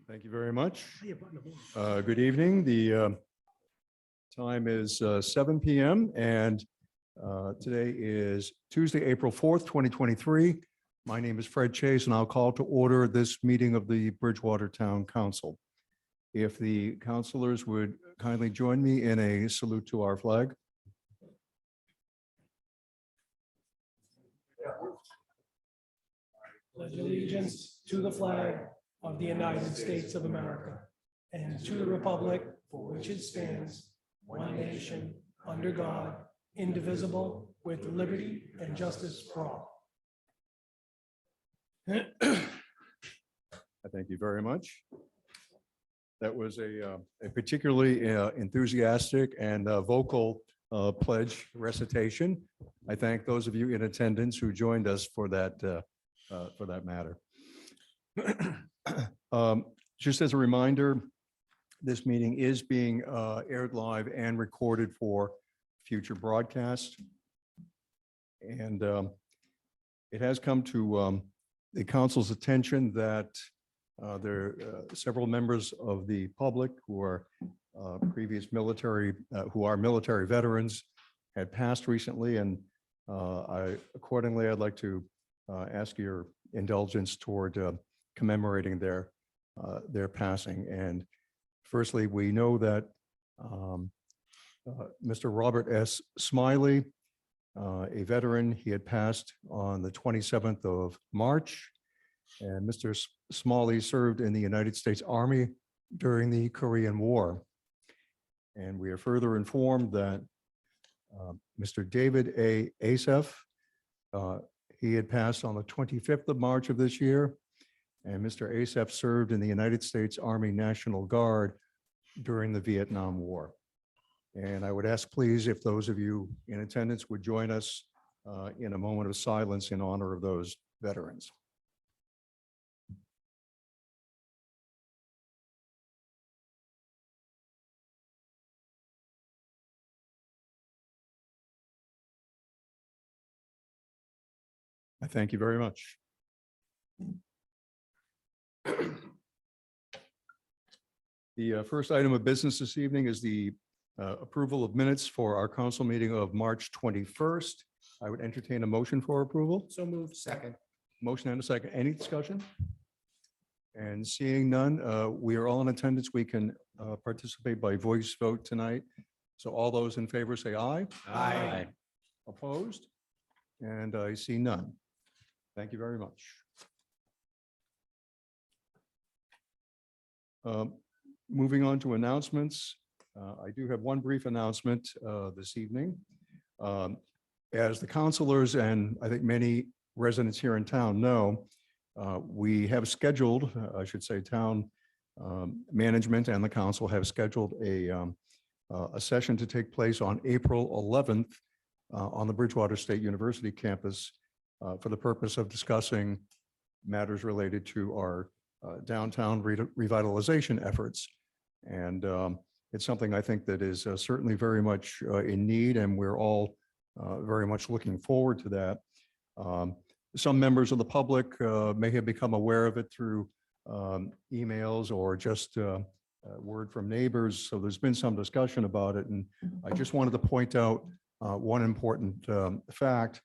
Thank you very much. Good evening. The time is 7 p.m. and today is Tuesday, April 4th, 2023. My name is Fred Chase, and I'll call to order this meeting of the Bridgewater Town Council. If the councilors would kindly join me in a salute to our flag. Pledge allegiance to the flag of the United States of America and to the republic for which it stands, one nation, under God, indivisible, with liberty and justice for all. I thank you very much. That was a particularly enthusiastic and vocal pledge recitation. I thank those of you in attendance who joined us for that matter. Just as a reminder, this meeting is being aired live and recorded for future broadcast. And it has come to the council's attention that there are several members of the public who are previous military, who are military veterans, had passed recently, and accordingly, I'd like to ask your indulgence toward commemorating their passing. And firstly, we know that Mr. Robert S. Smiley, a veteran, he had passed on the 27th of March. And Mr. Smalley served in the United States Army during the Korean War. And we are further informed that Mr. David A. Asef, he had passed on the 25th of March of this year. And Mr. Asef served in the United States Army National Guard during the Vietnam War. And I would ask, please, if those of you in attendance would join us in a moment of silence in honor of those veterans. I thank you very much. The first item of business this evening is the approval of minutes for our council meeting of March 21st. I would entertain a motion for approval. So moved. Second. Motion and a second. Any discussion? And seeing none, we are all in attendance. We can participate by voice vote tonight. So all those in favor say aye. Aye. Opposed? And I see none. Thank you very much. Moving on to announcements. I do have one brief announcement this evening. As the councilors and I think many residents here in town know, we have scheduled, I should say, town management and the council have scheduled a session to take place on April 11th on the Bridgewater State University campus for the purpose of discussing matters related to our downtown revitalization efforts. And it's something I think that is certainly very much in need, and we're all very much looking forward to that. Some members of the public may have become aware of it through emails or just word from neighbors. So there's been some discussion about it. And I just wanted to point out one important fact,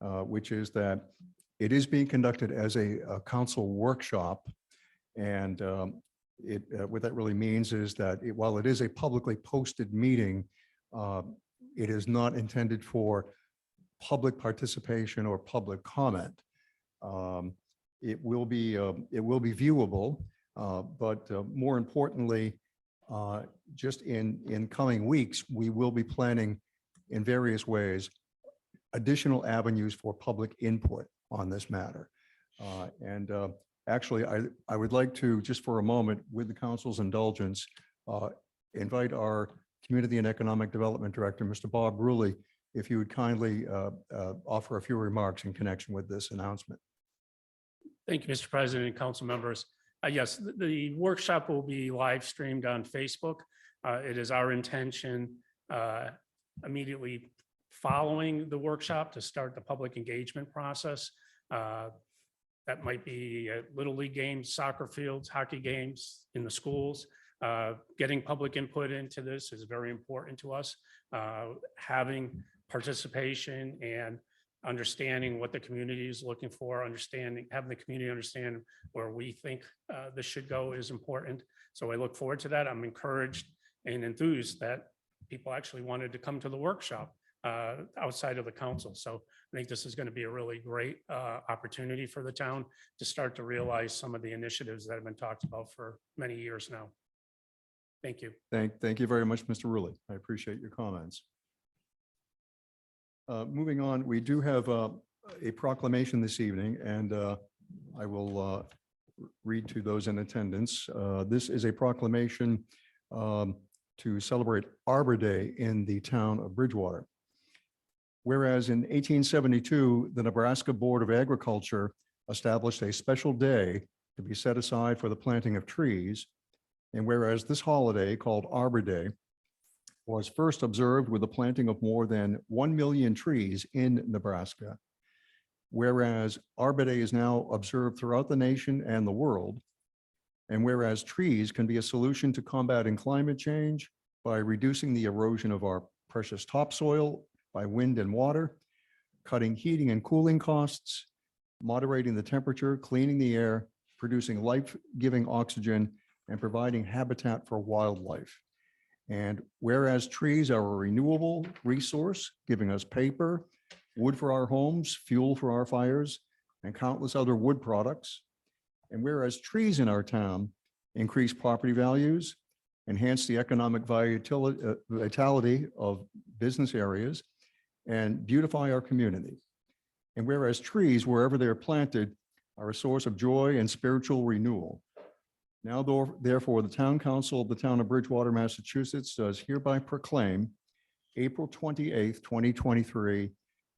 which is that it is being conducted as a council workshop. And what that really means is that while it is a publicly posted meeting, it is not intended for public participation or public comment. It will be viewable, but more importantly, just in coming weeks, we will be planning in various ways additional avenues for public input on this matter. Actually, I would like to, just for a moment, with the council's indulgence, invite our Community and Economic Development Director, Mr. Bob Rulli, if you would kindly offer a few remarks in connection with this announcement. Thank you, Mr. President and council members. Yes, the workshop will be live streamed on Facebook. It is our intention immediately following the workshop to start the public engagement process. That might be Little League games, soccer fields, hockey games in the schools. Getting public input into this is very important to us. Having participation and understanding what the community is looking for, having the community understand where we think this should go is important. So I look forward to that. I'm encouraged and enthused that people actually wanted to come to the workshop outside of the council. So I think this is going to be a really great opportunity for the town to start to realize some of the initiatives that have been talked about for many years now. Thank you. Thank you very much, Mr. Rulli. I appreciate your comments. Moving on, we do have a proclamation this evening, and I will read to those in attendance. This is a proclamation to celebrate Arbor Day in the town of Bridgewater. Whereas in 1872, the Nebraska Board of Agriculture established a special day to be set aside for the planting of trees. And whereas this holiday, called Arbor Day, was first observed with the planting of more than 1 million trees in Nebraska. Whereas Arbor Day is now observed throughout the nation and the world. And whereas trees can be a solution to combating climate change by reducing the erosion of our precious topsoil by wind and water, cutting heating and cooling costs, moderating the temperature, cleaning the air, producing life-giving oxygen, and providing habitat for wildlife. And whereas trees are a renewable resource, giving us paper, wood for our homes, fuel for our fires, and countless other wood products. And whereas trees in our town increase property values, enhance the economic vitality of business areas, and beautify our community. And whereas trees, wherever they're planted, are a source of joy and spiritual renewal. Now, therefore, the Town Council of the Town of Bridgewater, Massachusetts does hereby proclaim April 28th, 2023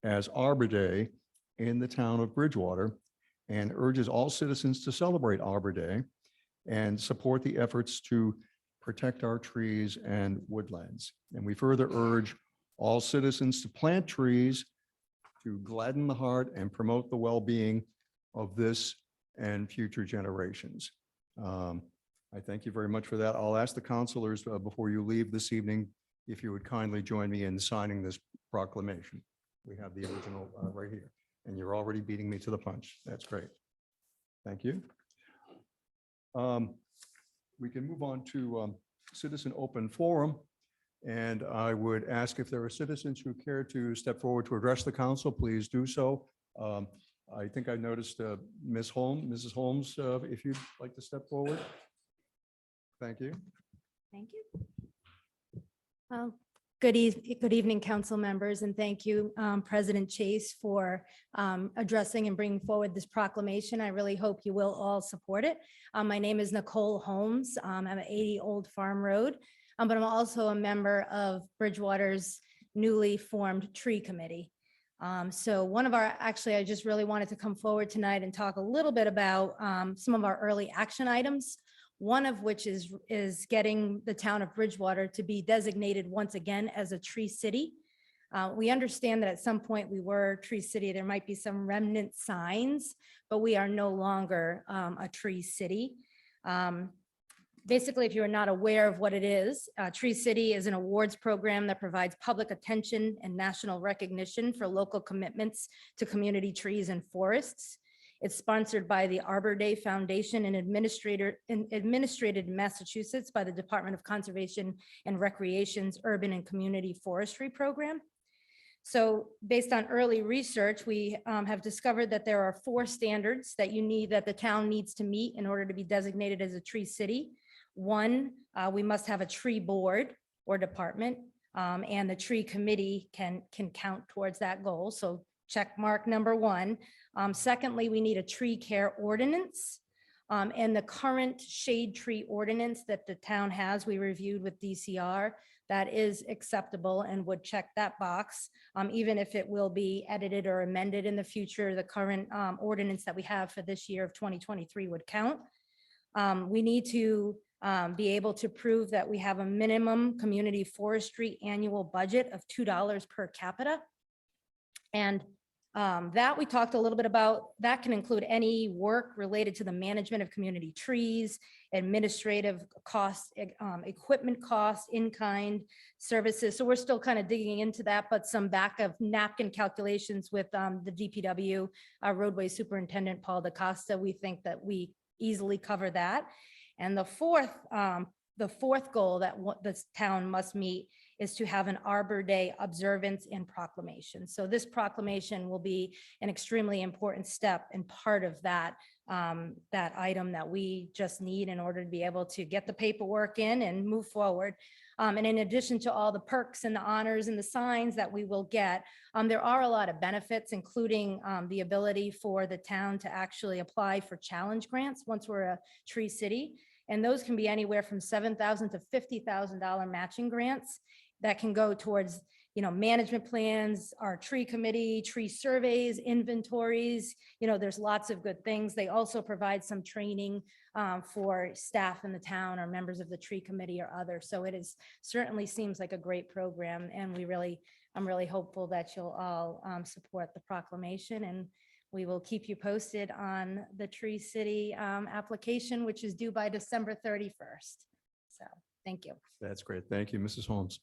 as Arbor Day in the town of Bridgewater, and urges all citizens to celebrate Arbor Day and support the efforts to protect our trees and woodlands. And we further urge all citizens to plant trees to gladden the heart and promote the well-being of this and future generations. I thank you very much for that. I'll ask the councilors before you leave this evening, if you would kindly join me in signing this proclamation. We have the original right here, and you're already beating me to the punch. That's great. Thank you. We can move on to citizen open forum. And I would ask if there are citizens who care to step forward to address the council, please do so. I think I noticed Mrs. Holmes, if you'd like to step forward. Thank you. Thank you. Good evening, council members, and thank you, President Chase, for addressing and bringing forward this proclamation. I really hope you will all support it. My name is Nicole Holmes. I'm at 80 Old Farm Road, but I'm also a member of Bridgewater's newly formed tree committee. So I just really wanted to come forward tonight and talk a little bit about some of our early action items. One of which is getting the town of Bridgewater to be designated once again as a tree city. We understand that at some point we were Tree City. There might be some remnant signs, but we are no longer a Tree City. Basically, if you're not aware of what it is, Tree City is an awards program that provides public attention and national recognition for local commitments to community trees and forests. It's sponsored by the Arbor Day Foundation and administrated in Massachusetts by the Department of Conservation and Recreation's Urban and Community Forestry Program. So based on early research, we have discovered that there are 4 standards that the town needs to meet in order to be designated as a tree city. 1, we must have a tree board or department, and the tree committee can count towards that goal. So check mark number 1. Secondly, we need a tree care ordinance. And the current shade tree ordinance that the town has, we reviewed with DCR, that is acceptable and would check that box. Even if it will be edited or amended in the future, the current ordinance that we have for this year of 2023 would count. We need to be able to prove that we have a minimum community forestry annual budget of $2 per capita. And That we talked a little bit about, that can include any work related to the management of community trees, administrative costs, equipment costs, in-kind services. So we're still kind of digging into that, but some back of napkin calculations with the DPW, our roadway superintendent, Paul DaCosta, we think that we easily cover that. And the fourth goal that this town must meet is to have an Arbor Day observance and proclamation. So this proclamation will be an extremely important step and part of that, that item that we just need in order to be able to get the paperwork in and move forward. And in addition to all the perks and the honors and the signs that we will get, there are a lot of benefits, including the ability for the town to actually apply for challenge grants once we're a tree city. And those can be anywhere from $7,000 to $50,000 matching grants that can go towards, management plans, our tree committee, tree surveys, inventories. There's lots of good things. They also provide some training for staff in the town or members of the tree committee or others. So certainly seems like a great program. And I'm really hopeful that you'll all support the proclamation, and we will keep you posted on the Tree City application, which is due by December 31st. So thank you. That's great. Thank you, Mrs. Holmes.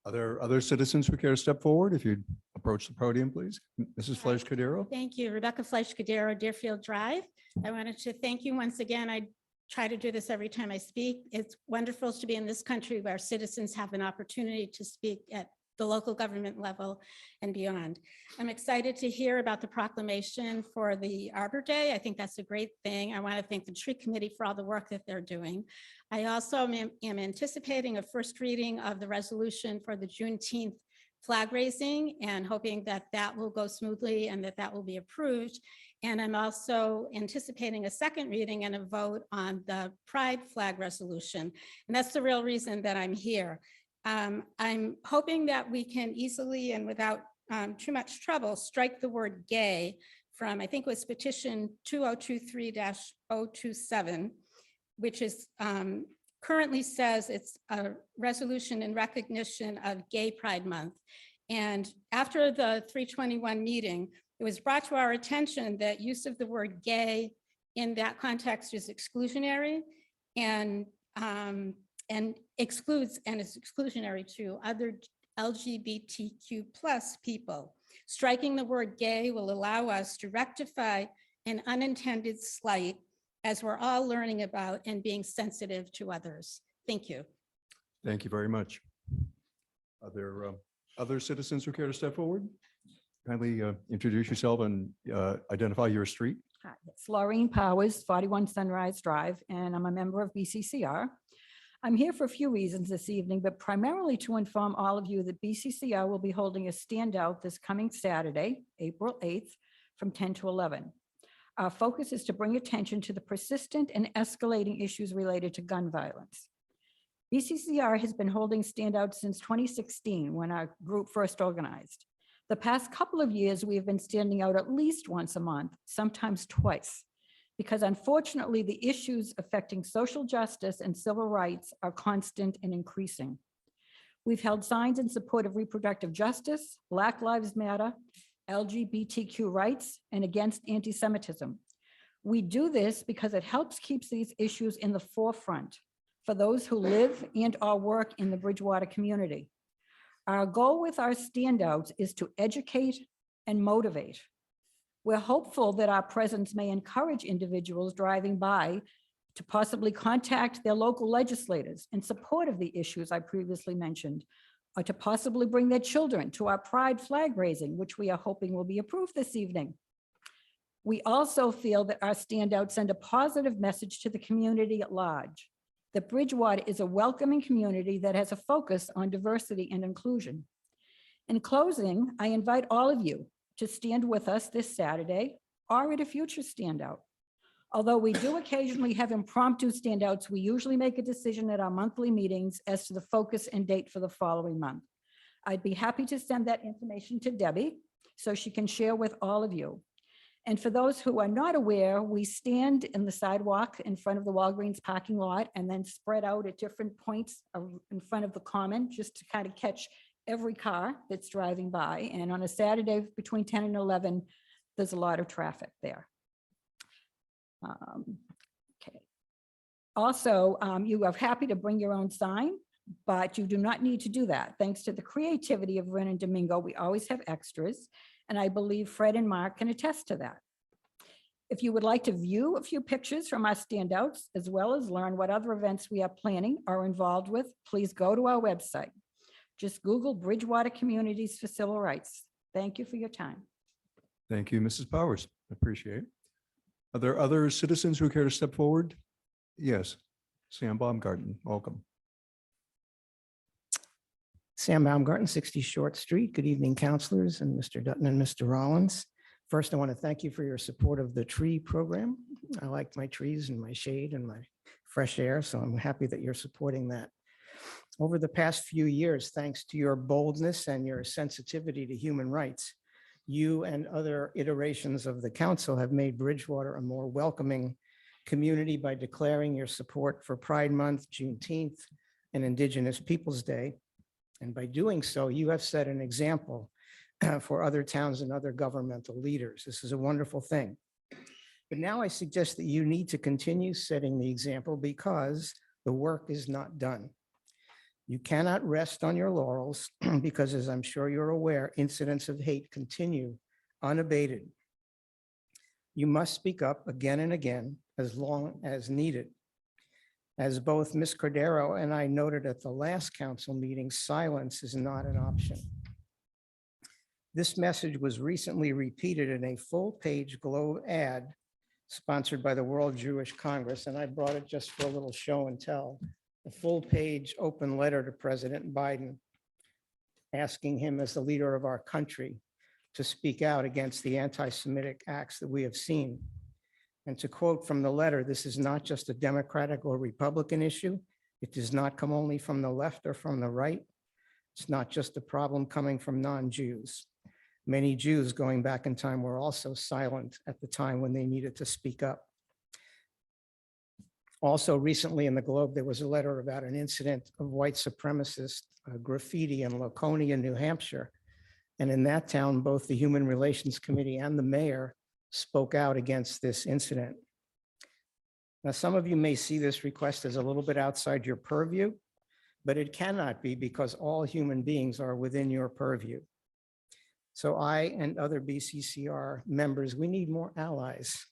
Are there other citizens who care to step forward? If you'd approach the podium, please. Mrs. Flesh Cadero. Thank you. Rebecca Fleisch Cadero, Deerfield Drive. I wanted to thank you once again. I try to do this every time I speak. It's wonderful to be in this country where citizens have an opportunity to speak at the local government level and beyond. I'm excited to hear about the proclamation for the Arbor Day. I think that's a great thing. I want to thank the tree committee for all the work that they're doing. I also am anticipating a first reading of the resolution for the Juneteenth flag raising and hoping that that will go smoothly and that will be approved. And I'm also anticipating a second reading and a vote on the Pride flag resolution. And that's the real reason that I'm here. I'm hoping that we can easily and without too much trouble strike the word gay from, I think it was petition 2023-027, which is currently says it's a resolution in recognition of Gay Pride Month. And after the 321 meeting, it was brought to our attention that use of the word gay in that context is exclusionary and excludes and is exclusionary to other LGBTQ+ people. Striking the word gay will allow us to rectify an unintended slight as we're all learning about and being sensitive to others. Thank you. Thank you very much. Are there other citizens who care to step forward? Kindly introduce yourself and identify your street. Hi, it's Laureen Powers, 41 Sunrise Drive, and I'm a member of BCCR. I'm here for a few reasons this evening, but primarily to inform all of you that BCCR will be holding a standout this coming Saturday, April 8th, from 10 to 11. Our focus is to bring attention to the persistent and escalating issues related to gun violence. BCCR has been holding standouts since 2016 when our group first organized. The past couple of years, we have been standing out at least once a month, sometimes twice, because unfortunately, the issues affecting social justice and civil rights are constant and increasing. We've held signs in support of reproductive justice, Black Lives Matter, LGBTQ rights, and against anti-Semitism. We do this because it helps keep these issues in the forefront for those who live and or work in the Bridgewater community. Our goal with our standouts is to educate and motivate. We're hopeful that our presence may encourage individuals driving by to possibly contact their local legislators in support of the issues I previously mentioned, or to possibly bring their children to our Pride flag raising, which we are hoping will be approved this evening. We also feel that our standouts send a positive message to the community at large. That Bridgewater is a welcoming community that has a focus on diversity and inclusion. In closing, I invite all of you to stand with us this Saturday or at a future standout. Although we do occasionally have impromptu standouts, we usually make a decision at our monthly meetings as to the focus and date for the following month. I'd be happy to send that information to Debbie so she can share with all of you. And for those who are not aware, we stand in the sidewalk in front of the Walgreens parking lot and then spread out at different points in front of the common just to kind of catch every car that's driving by. And on a Saturday between 10 and 11, there's a lot of traffic there. Okay. Also, you are happy to bring your own sign, but you do not need to do that. Thanks to the creativity of Ren and Domingo, we always have extras. And I believe Fred and Mark can attest to that. If you would like to view a few pictures from our standouts, as well as learn what other events we are planning or involved with, please go to our website. Just Google Bridgewater Communities for Civil Rights. Thank you for your time. Thank you, Mrs. Powers. Appreciate it. Are there other citizens who care to step forward? Yes, Sam Baumgarten, welcome. Sam Baumgarten, 60 Short Street. Good evening, councilors and Mr. Dutton and Mr. Rollins. First, I want to thank you for your support of the tree program. I like my trees and my shade and my fresh air, so I'm happy that you're supporting that. Over the past few years, thanks to your boldness and your sensitivity to human rights, you and other iterations of the council have made Bridgewater a more welcoming community by declaring your support for Pride Month, Juneteenth, and Indigenous Peoples' Day. And by doing so, you have set an example for other towns and other governmental leaders. This is a wonderful thing. But now I suggest that you need to continue setting the example because the work is not done. You cannot rest on your laurels because, as I'm sure you're aware, incidents of hate continue unabated. You must speak up again and again as long as needed. As both Ms. Cordero and I noted at the last council meeting, silence is not an option. This message was recently repeated in a full-page Globe ad sponsored by the World Jewish Congress, and I brought it just for a little show and tell. A full-page open letter to President Biden asking him as the leader of our country to speak out against the anti-Semitic acts that we have seen. And to quote from the letter, this is not just a Democratic or Republican issue. It does not come only from the left or from the right. It's not just a problem coming from non-Jews. Many Jews going back in time were also silent at the time when they needed to speak up. Also recently in the Globe, there was a letter about an incident of white supremacist graffiti in Laconia, New Hampshire. And in that town, both the Human Relations Committee and the mayor spoke out against this incident. Now, some of you may see this request as a little bit outside your purview, but it cannot be because all human beings are within your purview. So I and other BCCR members, we need more allies.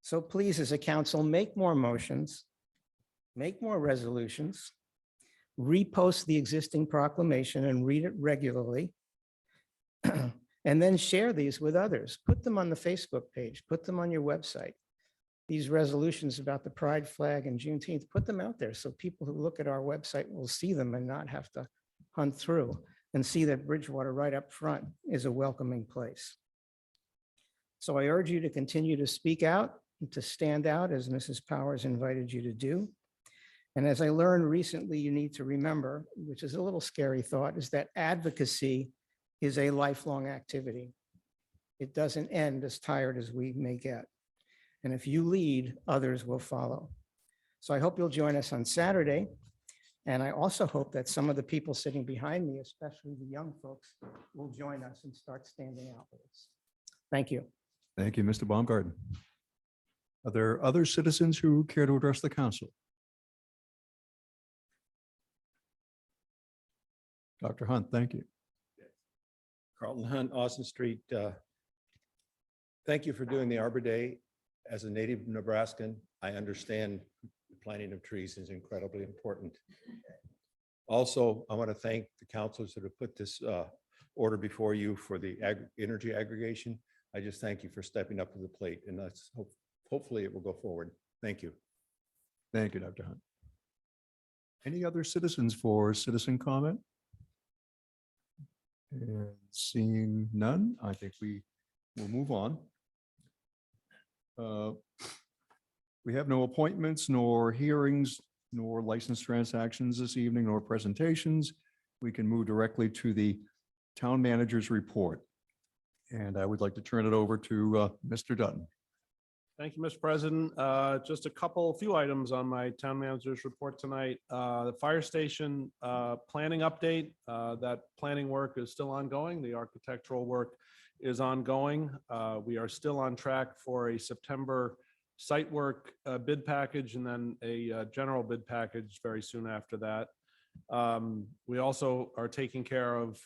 So please, as a council, make more motions, make more resolutions, repost the existing proclamation and read it regularly, and then share these with others. Put them on the Facebook page, put them on your website. These resolutions about the pride flag and Juneteenth, put them out there so people who look at our website will see them and not have to hunt through and see that Bridgewater right up front is a welcoming place. So I urge you to continue to speak out and to stand out as Mrs. Powers invited you to do. And as I learned recently, you need to remember, which is a little scary thought, is that advocacy is a lifelong activity. It doesn't end as tired as we may get. And if you lead, others will follow. So I hope you'll join us on Saturday. And I also hope that some of the people sitting behind me, especially the young folks, will join us and start standing out with us. Thank you. Thank you, Mr. Baumgarten. Are there other citizens who care to address the council? Dr. Hunt, thank you. Carlton Hunt, Austin Street. Thank you for doing the Arbor Day. As a native Nebraskan, I understand the planting of trees is incredibly important. Also, I want to thank the councilors that have put this order before you for the energy aggregation. I just thank you for stepping up to the plate, and hopefully it will go forward. Thank you. Thank you, Dr. Hunt. Any other citizens for citizen comment? And seeing none, I think we will move on. We have no appointments, nor hearings, nor license transactions this evening, nor presentations. We can move directly to the town manager's report. And I would like to turn it over to Mr. Dutton. Thank you, Mr. President. Just few items on my town manager's report tonight. The fire station planning update. That planning work is still ongoing. The architectural work is ongoing. We are still on track for a September site work bid package and then a general bid package very soon after that. We also are taking care of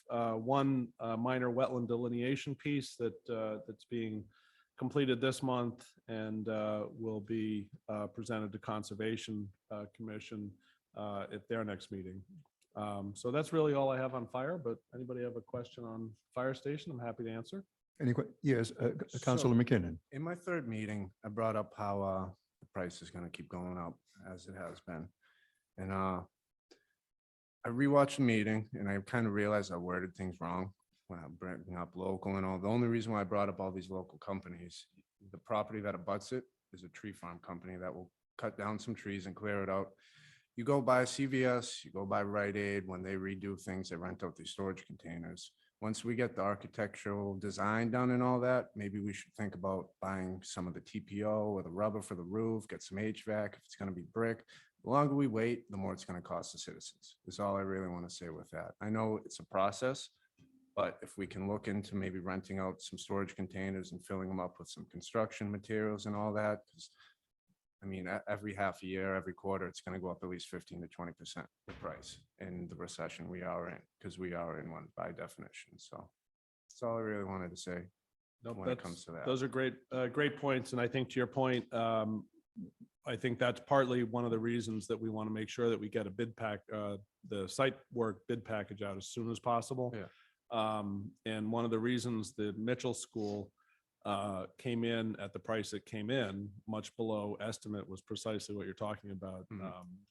one minor wetland delineation piece that's being completed this month and will be presented to Conservation Commission at their next meeting. So that's really all I have on fire, but anybody have a question on fire station? I'm happy to answer. Yes, Councilor McKinnon. In my third meeting, I brought up how the price is going to keep going up as it has been. And I rewatched the meeting and I kind of realized I worded things wrong when I'm bringing up local and all. The only reason why I brought up all these local companies, the property that abuts it is a tree farm company that will cut down some trees and clear it out. You go by CVS, you go by Rite Aid, when they redo things, they rent out these storage containers. Once we get the architectural design done and all that, maybe we should think about buying some of the TPO or the rubber for the roof, get some HVAC, if it's going to be brick. The longer we wait, the more it's going to cost the citizens. That's all I really want to say with that. I know it's a process, but if we can look into maybe renting out some storage containers and filling them up with some construction materials and all that, because I mean, every half a year, every quarter, it's going to go up at least 15 to 20% the price in the recession we are in, because we are in one by definition. So that's all I really wanted to say when it comes to that. Those are great points. And I think to your point, I think that's partly one of the reasons that we want to make sure that we get a bid pack, the site work bid package out as soon as possible. Yeah. And one of the reasons the Mitchell School came in at the price it came in, much below estimate, was precisely what you're talking about.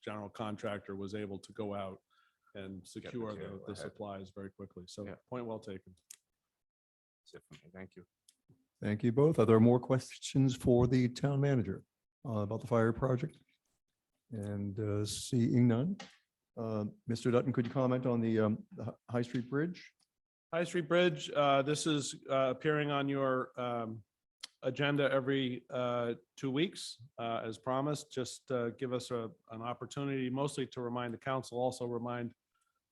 General contractor was able to go out and secure material the ahead. supplies very quickly. So Yeah. point well taken. That's it for me. Thank you. Thank you both. Are there more questions for the town manager about the fire project? And seeing none, Mr. Dutton, could you comment on the High Street Bridge? High Street Bridge, this is appearing on your agenda every 2 weeks, as promised. Just give us an opportunity mostly to remind the council, also remind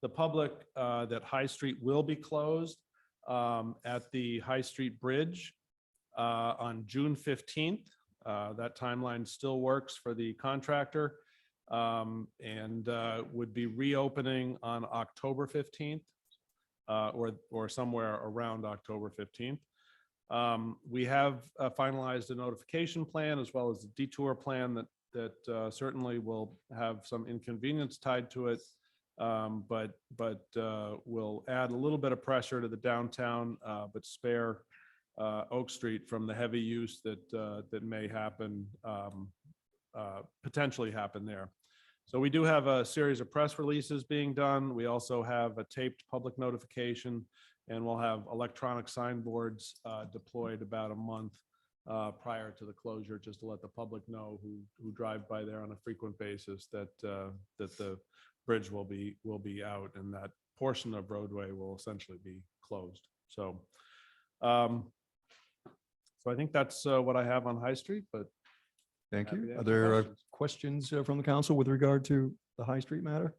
the public that High Street will be closed at the High Street Bridge on June 15th. That timeline still works for the contractor and would be reopening on October 15th. Or somewhere around October 15th. We have finalized a notification plan as well as a detour plan that certainly will have some inconvenience tied to it, but will add a little bit of pressure to the downtown, but spare Oak Street from the heavy use that may happen, potentially happen there. So we do have a series of press releases being done. We also have a taped public notification, and we'll have electronic signboards deployed about a month prior to the closure, just to let the public know who drive by there on a frequent basis that the bridge will be out and that portion of roadway will essentially be closed. So, so I think that's what I have on High Street, but Thank happy to you. Are answer there questions. questions from the council with regard to the High Street matter?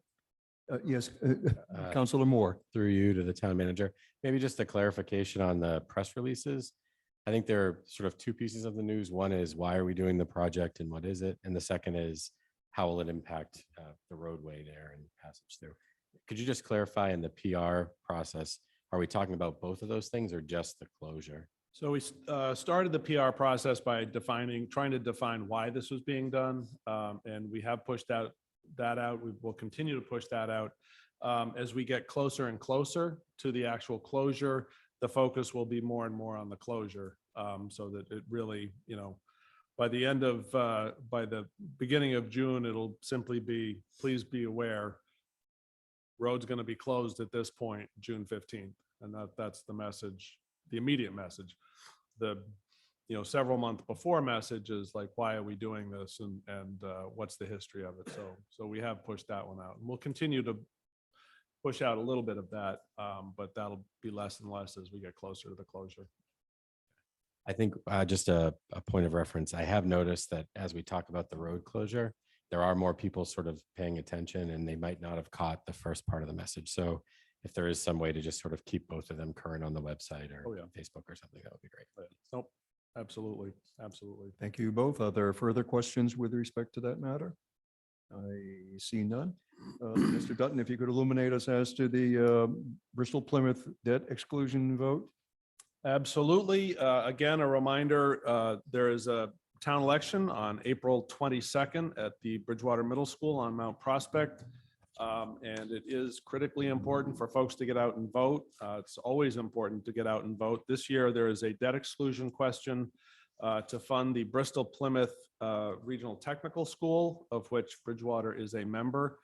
Yes, Councilor Moore. Through you to the town manager, maybe just a clarification on the press releases. I think there are sort of two pieces of the news. One is why are we doing the project and what is it? And the second is how will it impact the roadway there and passage through? Could you just clarify in the PR process, are we talking about both of those things or just the closure? So we started the PR process by trying to define why this was being done. And we have pushed that out. We will continue to push that out. As we get closer and closer to the actual closure, the focus will be more and more on the closure. So that it really, by the beginning of June, it'll simply be, please be aware, road's going to be closed at this point, June 15th. And that's the message. The immediate message. The several month before message is like, why are we doing this and what's the history of it? So we have pushed that one out, and we'll continue to push out a little bit of that, but that'll be less and less as we get closer to the closure. I think just a point of reference, I have noticed that as we talk about the road closure, there are more people sort of paying attention and they might not have caught the first part of the message. So if there is some way to just sort of keep both of them current on the website or Oh, yeah. Facebook or something, that would be great. Nope, absolutely, absolutely. Thank you both. Are there further questions with respect to that matter? I see none. Mr. Dutton, if you could illuminate us as to the Bristol Plymouth debt exclusion vote? Absolutely. Again, a reminder, there is a town election on April 22nd at the Bridgewater Middle School on Mount Prospect. And it is critically important for folks to get out and vote. It's always important to get out and vote. This year, there is a debt exclusion question to fund the Bristol Plymouth Regional Technical School, of which Bridgewater is a member.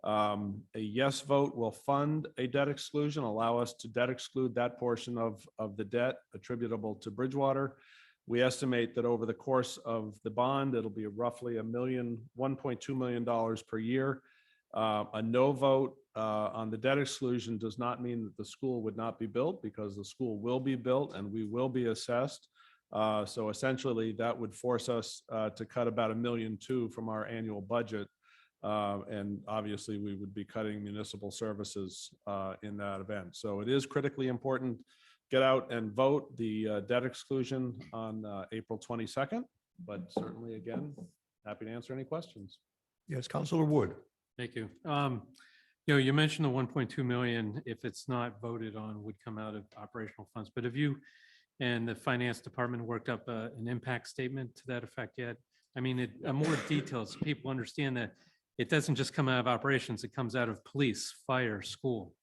A yes vote will fund a debt exclusion, allow us to debt exclude that portion of the debt attributable to Bridgewater. We estimate that over the course of the bond, it'll be roughly $1.2 million per year. A no vote on the debt exclusion does not mean that the school would not be built, because the school will be built and we will be assessed. So essentially, that would force us to cut about $1.2 million from our annual budget. And obviously, we would be cutting municipal services in that event. So it is critically important. Get out and vote the debt exclusion on April 22nd. But certainly, again, happy to answer any questions. Yes, Councilor Wood. Thank you. You mentioned the 1.2 million, if it's not voted on, would come out of operational funds. But have you and the finance department worked up an impact statement to that effect yet? I mean, more details, so people understand that it doesn't just come out of operations, it comes out of police, fire, school.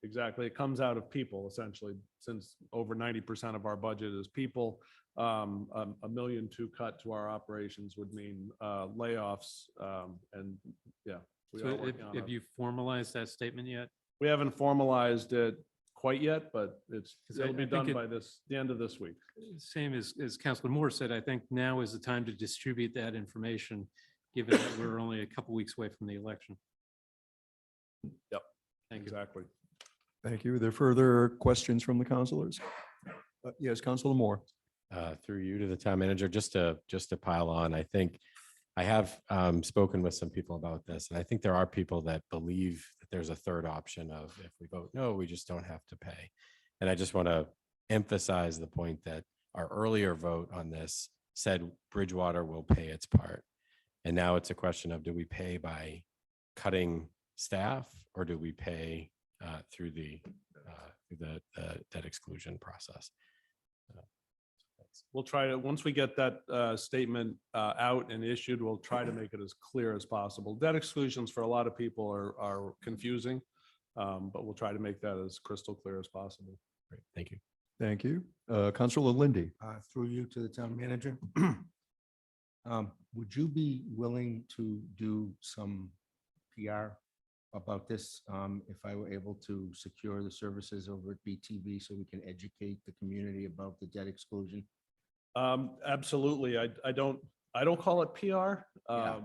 Exactly. It comes out of people, essentially, since over 90% of our budget is people. $1.2 million cut to our operations would mean layoffs. And yeah. we So are working on have it. you formalized that statement yet? We haven't formalized it quite yet, but 'Cause I it'll be think done it- by the end of this week. Same as Councilor Moore said, I think now is the time to distribute that information, given that we're only a couple weeks away from the election. Yep. Thank you. Exactly. Thank you. Are there further questions from the councilors? Yes, Councilor Moore. Through you to the town manager, just to pile on, I think I have spoken with some people about this, and I think there are people that believe that there's a third option of if we vote no, we just don't have to pay. And I just want to emphasize the point that our earlier vote on this said Bridgewater will pay its part. And now it's a question of, do we pay by cutting staff, or do we pay through the debt exclusion process? We'll try to, once we get that statement out and issued, we'll try to make it as clear as possible. Debt exclusions for a lot of people are confusing, but we'll try to make that as crystal clear as possible. Great, thank you. Thank you. Councilor Lindy. Through you to the town manager. Would you be willing to do some PR about this if I were able to secure the services over at BTV so we can educate the community about the debt exclusion? Absolutely. I don't call it PR. Yeah.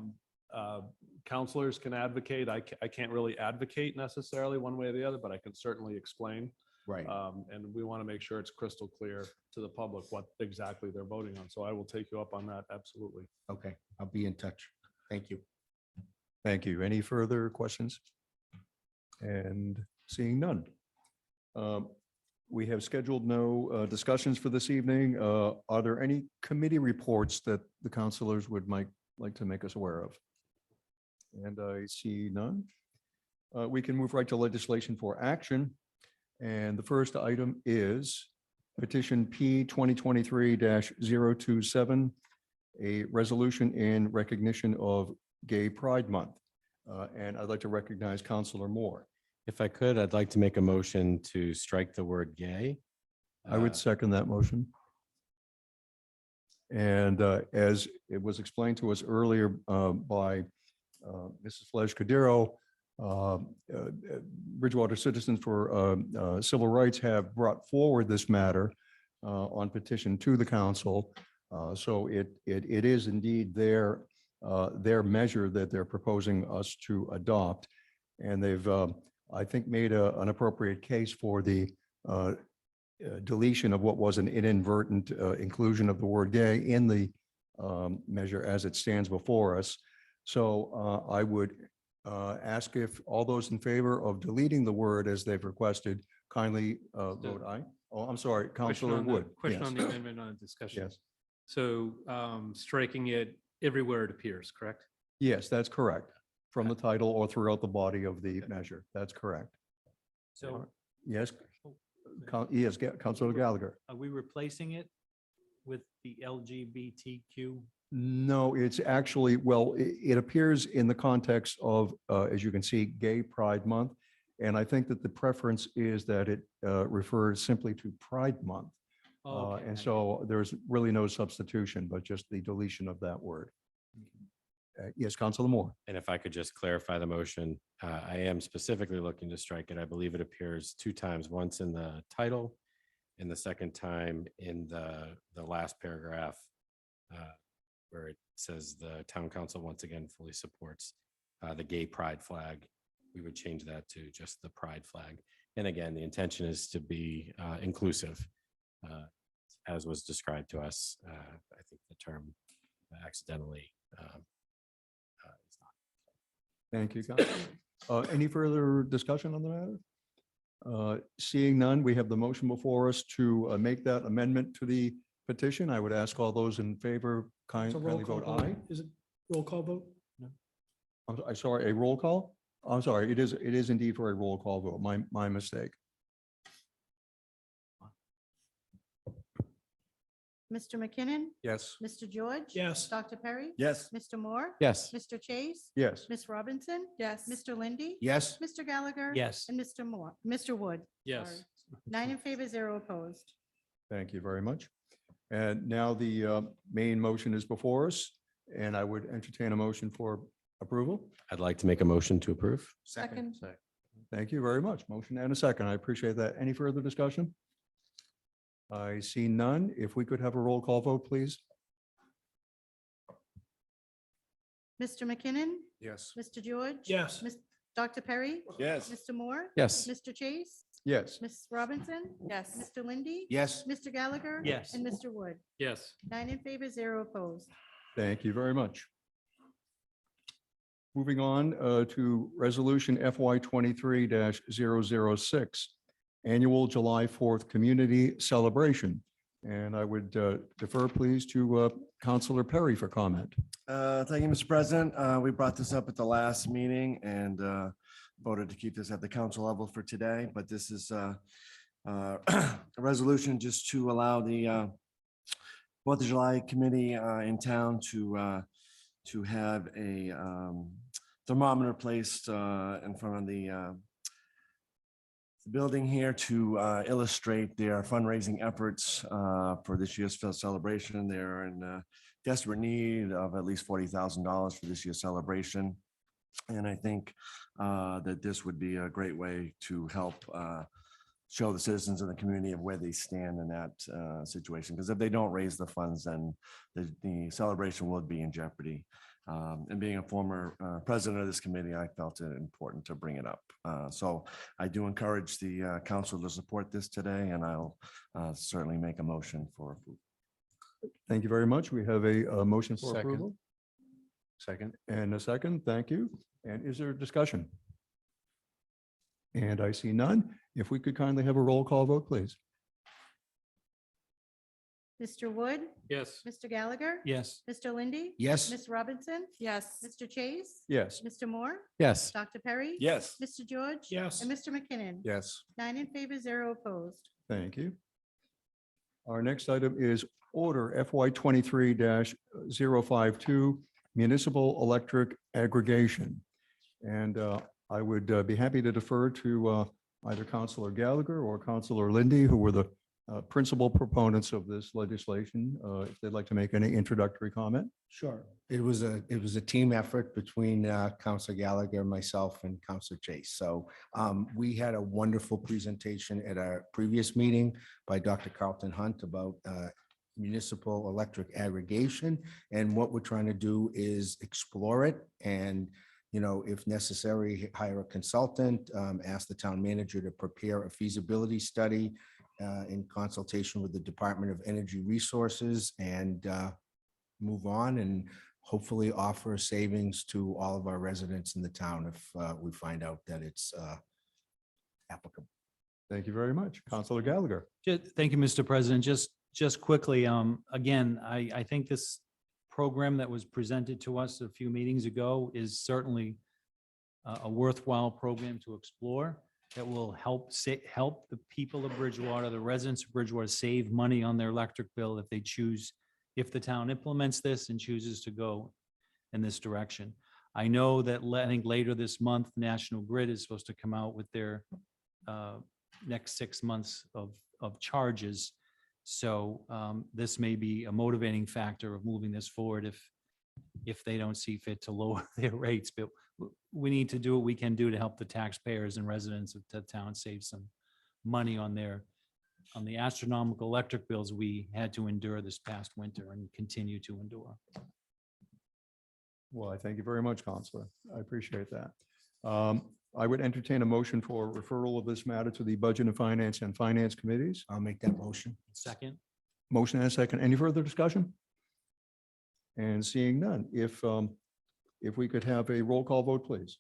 Counselors can advocate. I can't really advocate necessarily one way or the other, but I can certainly explain. Right. And we want to make sure it's crystal clear to the public what exactly they're voting on. So I will take you up on that. Absolutely. Okay, I'll be in touch. Thank you. Thank you. Any further questions? And seeing none. We have scheduled no discussions for this evening. Are there any committee reports that the councilors would like to make us aware of? And I see none. We can move right to legislation for action. And the first item is petition P 2023-027, a resolution in recognition of Gay Pride Month. And I'd like to recognize Councilor Moore. If I could, I'd like to make a motion to strike the word gay. I would second that motion. And as it was explained to us earlier by Mrs. Flesh Cordero, Bridgewater Citizens for Civil Rights have brought forward this matter on petition to the council. So it is indeed their measure that they're proposing us to adopt. And they've, I think, made an appropriate case for the deletion of what was an inadvertent inclusion of the word gay in the measure as it stands before us. So I would ask if all those in favor of deleting the word as they've requested kindly vote aye. Oh, I'm sorry, Question Counselor on the- Wood. Question Yes. on the amendment on discussion. Yes. So striking it everywhere it appears, correct? Yes, that's correct. From the title or throughout the body of the measure. That's correct. So Yes, yes, Counselor Gallagher. are we replacing it with the LGBTQ? No, it's actually, well, it appears in the context of, as you can see, Gay Pride Month. And I think that the preference is that it refers simply to Pride Month. Okay, And I so there's really no substitution, but just the deletion of that word. Yes, Counselor Moore. And if I could just clarify the motion, I am specifically looking to strike it. I believe it appears 2 times, once in the title and the second time in the last paragraph where it says the town council once again fully supports the gay pride flag. We would change that to just the pride flag. And again, the intention is to be inclusive, as was described to us. I think the term accidentally is not. Thank you, Counselor. Any further discussion on the matter? Seeing none, we have the motion before us to make that amendment to the petition. I would ask all those in favor It's a roll kindly call vote vote. aye. Is it roll call vote? I'm sorry, a roll call? I'm sorry, it is indeed for a roll call vote. My mistake. Mr. McKinnon, Yes. Mr. George. Yes. Dr. Perry. Yes. Mr. Moore. Yes. Mr. Chase. Yes. Ms. Robinson. Yes. Mr. Lindy. Yes. Mr. Gallagher. Yes. And Mr. Moore, Mr. Wood. Yes. Sorry. 9 in favor, 0 opposed. Thank you very much. And now the main motion is before us, and I would entertain a motion for approval. I'd like to make a motion to approve. Second. Thank you very much. Motion and a second. I appreciate that. Any further discussion? I see none. If we could have a roll call vote, please. Mr. McKinnon, Yes. Mr. George. Yes. Dr. Perry. Yes. Mr. Moore. Yes. Mr. Chase. Yes. Ms. Robinson. Yes. Mr. Lindy. Yes. Mr. Gallagher. Yes. And Mr. Wood. Yes. 9 in favor, 0 opposed. Thank you very much. Moving on to Resolution FY 23-006, Annual July 4th Community Celebration. And I would defer, please, to Councilor Perry for comment. Thank you, Mr. President. We brought this up at the last meeting and voted to keep this at the council level for today, but this is a resolution just to allow the Fourth of July committee in town to have a thermometer placed in front of the building here to illustrate their fundraising efforts for this year's celebration. They're in desperate need of at least $40,000 for this year's celebration. And I think that this would be a great way to help show the citizens in the community of where they stand in that situation. Because if they don't raise the funds, then the celebration would be in jeopardy. And being a former president of this committee, I felt it important to bring it up. So I do encourage the council to support this today, and I'll certainly make a motion for approval. Thank you very much. We have a motion for Second. approval Second. and a second. Thank you. And is there discussion? And I see none. If we could kindly have a roll call vote, please. Mr. Wood. Yes. Mr. Gallagher. Yes. Mr. Lindy. Yes. Ms. Robinson. Yes. Mr. Chase. Yes. Mr. Moore. Yes. Dr. Perry. Yes. Mr. George. Yes. And Mr. McKinnon. Yes. 9 in favor, 0 opposed. Thank you. Our next item is Order FY 23-052 Municipal Electric Aggregation. And I would be happy to defer to either Councilor Gallagher or Councilor Lindy, who were the principal proponents of this legislation, if they'd like to make any introductory comment. Sure. It was a team effort between Councilor Gallagher, myself, and Councilor Chase. So we had a wonderful presentation at our previous meeting by Dr. Carlton Hunt about municipal electric aggregation. And what we're trying to do is explore it and, you know, if necessary, hire a consultant, ask the town manager to prepare a feasibility study in consultation with the Department of Energy Resources and move on and hopefully offer savings to all of our residents in the town if we find out that it's applicable. Thank you very much. Counselor Gallagher. Thank you, Mr. President. Just quickly, again, I think this program that was presented to us a few meetings ago is certainly a worthwhile program to explore that will help the people of Bridgewater, the residents of Bridgewater, save money on their electric bill if they choose, if the town implements this and chooses to go in this direction. I know that I think later this month, National Grid is supposed to come out with their next 6 months of charges. So this may be a motivating factor of moving this forward if they don't see fit to lower their rates. But we need to do what we can do to help the taxpayers and residents of the town save some money on the astronomical electric bills we had to endure this past winter and continue to endure. Well, I thank you very much, Counselor. I appreciate that. I would entertain a motion for referral of this matter to the Budget and Finance Committees. I'll make that motion. Second? Motion and a second. Any further discussion? And seeing none, if we could have a roll call vote, please.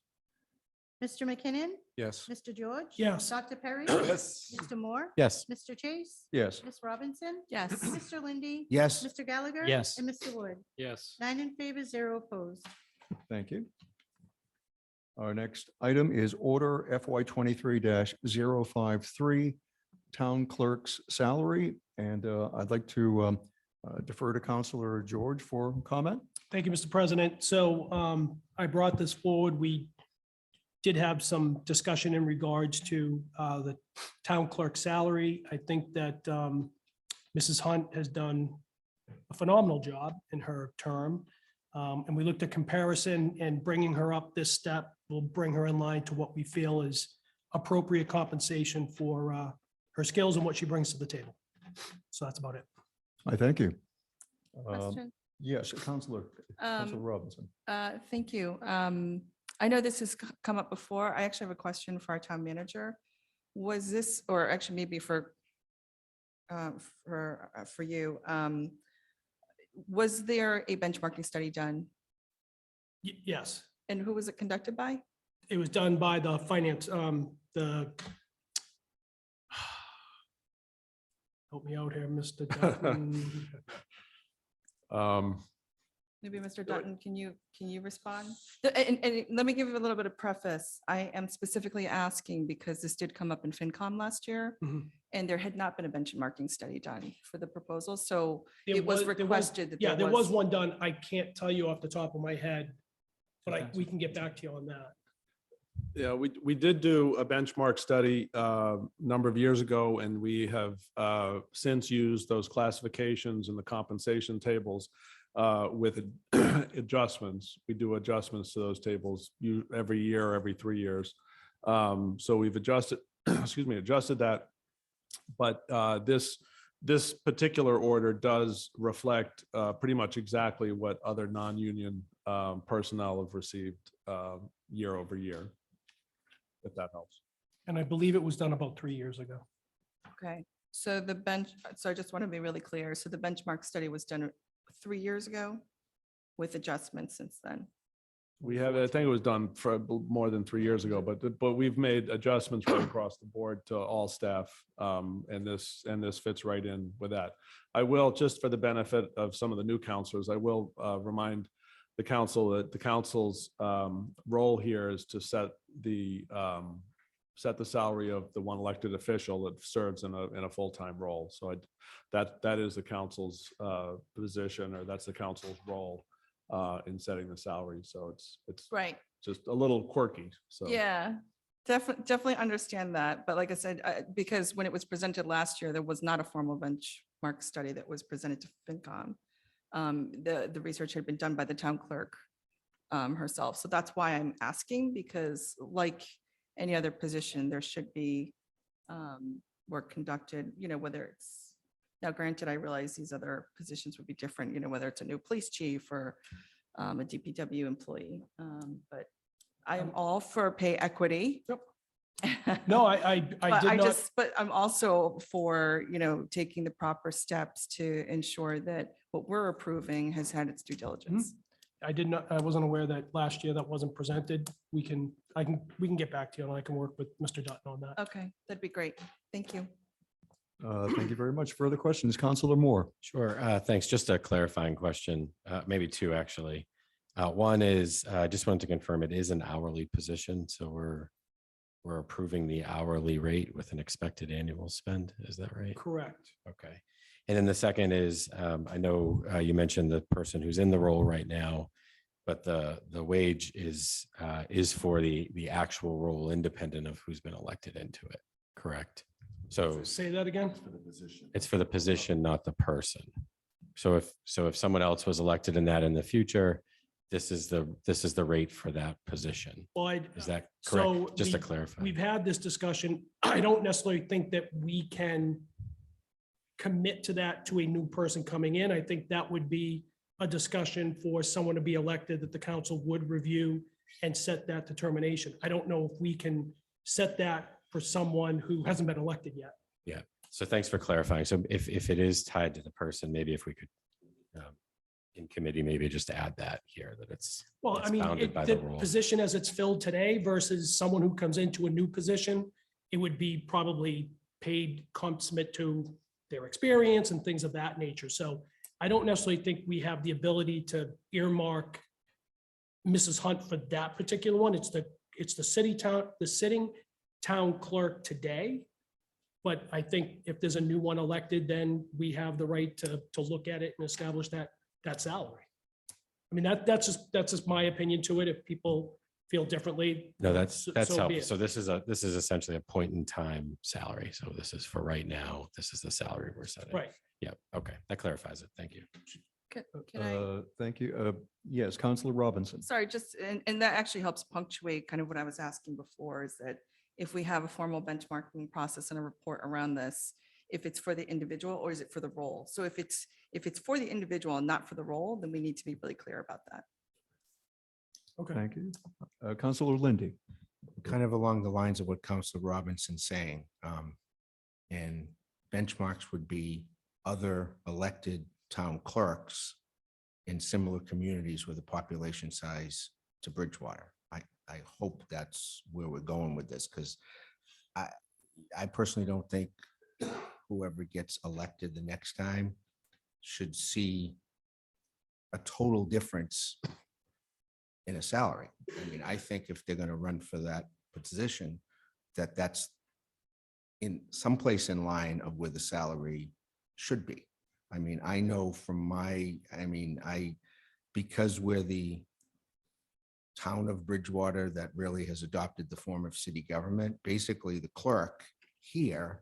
Mr. McKinnon? Yes. Mr. George? Yes. Dr. Perry? Yes. Mr. Moore? Yes. Mr. Chase? Yes. Ms. Robinson? Yes. Mr. Lindy? Yes. Mr. Gallagher? Yes. And Mr. Wood? Yes. 9 in favor, 0 opposed. Thank you. Our next item is Order FY 23-053, Town Clerk's Salary. And I'd like to defer to Counselor George for comment. Thank you, Mr. President. So I brought this forward. We did have some discussion in regards to the town clerk salary. I think that Mrs. Hunt has done a phenomenal job in her term. And we looked at comparison, and bringing her up this step will bring her in line to what we feel is appropriate compensation for her skills and what she brings to the table. So that's about it. I thank you. Question. Yes, Counselor Robinson. Thank you. I know this has come up before. I actually have a question for our town manager. Was this, or actually maybe for you, was there a benchmarking study done? Yes, And who was it conducted by? it was done by the finance, help me out here, Mr. Dutton. Maybe Mr. Dutton, can you respond? And let me give you a little bit of preface. I am specifically asking because this did come up in FinCom last year, Mhm. and there had not been a benchmarking study done for the proposal. So There it was there requested that Yeah, there was one done. I can't tell you off the top of my head, but we can get back to you on that. Yeah, we did do a benchmark study a number of years ago, and we have since used those classifications in the compensation tables with adjustments. We do adjustments to those tables every year, every 3 years. So we've adjusted, adjusted that. But this particular order does reflect pretty much exactly what other non-union personnel have received year over year, if that helps. And I believe it was done about 3 years ago. Okay, so so I just want to be really clear. So the benchmark study was done 3 years ago with adjustments since then. We have, I think it was done for more than 3 years ago, but we've made adjustments right across the board to all staff. And this fits right in with that. I will, just for the benefit of some of the new counselors, I will remind the council that the council's role here is to set the salary of the one elected official that serves in a full-time role. So that is the council's position, or that's the council's role in setting the salary. So it's Right. just a little quirky. So Yeah, definitely understand that. But like I said, because when it was presented last year, there was not a formal benchmark study that was presented to FinCom. The research had been done by the town clerk herself. So that's why I'm asking, because like any other position, there should be work conducted, whether it's, now granted, I realize these other positions would be different, whether it's a new police chief or a DPW employee. But I am all for pay equity. Yep. No, I But did not. but I'm also for, taking the proper steps to ensure that what we're approving has had its due diligence. I did not, I wasn't aware that last year that wasn't presented. We can get back to you and I can work with Mr. Dutton on that. Okay, that'd be great. Thank you. Thank you very much. Further questions, Counselor Moore? Sure. Thanks. Just a clarifying question, maybe two, actually. One is, I just wanted to confirm it is an hourly position. So we're approving the hourly rate with an expected annual spend. Is that right? Correct. Okay. And then the second is, I know you mentioned the person who's in the role right now, but the wage is for the actual role independent of who's been elected into it, correct? So Say that again? it's for the position, not the person. So if someone else was elected in that in the future, this is the rate for that position. Well, Is that so correct? Just to we- clarify. We've had this discussion. I don't necessarily think that we can commit to that to a new person coming in. I think that would be a discussion for someone to be elected that the council would review and set that determination. I don't know if we can set that for someone who hasn't been elected yet. Yeah. So thanks for clarifying. So if it is tied to the person, maybe if we could in committee, maybe just add that here, that it's Well, I it's mean, bounded by the the role. position as it's filled today versus someone who comes into a new position, it would be probably paid commensurate to their experience and things of that nature. So I don't necessarily think we have the ability to earmark Mrs. Hunt for that particular one. It's the sitting town clerk today. But I think if there's a new one elected, then we have the right to look at it and establish that salary. I mean, that's just my opinion to it. If people feel differently. No, that's so be helpful. it. So this is essentially a point in time salary. So this is for right now. This is the salary we're setting. Right. Yeah. Okay. That clarifies it. Thank you. Can I? Thank you. Yes, Counselor Robinson. Sorry, and that actually helps punctuate kind of what I was asking before, is that if we have a formal benchmarking process and a report around this, if it's for the individual or is it for the role? So if it's for the individual and not for the role, then we need to be really clear about that. Okay. Thank you. Counselor Lindy. Kind of along the lines of what Counselor Robinson's saying. And benchmarks would be other elected town clerks in similar communities with a population size to Bridgewater. I hope that's where we're going with this, because I personally don't think whoever gets elected the next time should see a total difference in a salary. I mean, I think if they're going to run for that position, that's in some place in line of where the salary should be. I mean, I know from because we're the town of Bridgewater that really has adopted the form of city government, basically the clerk here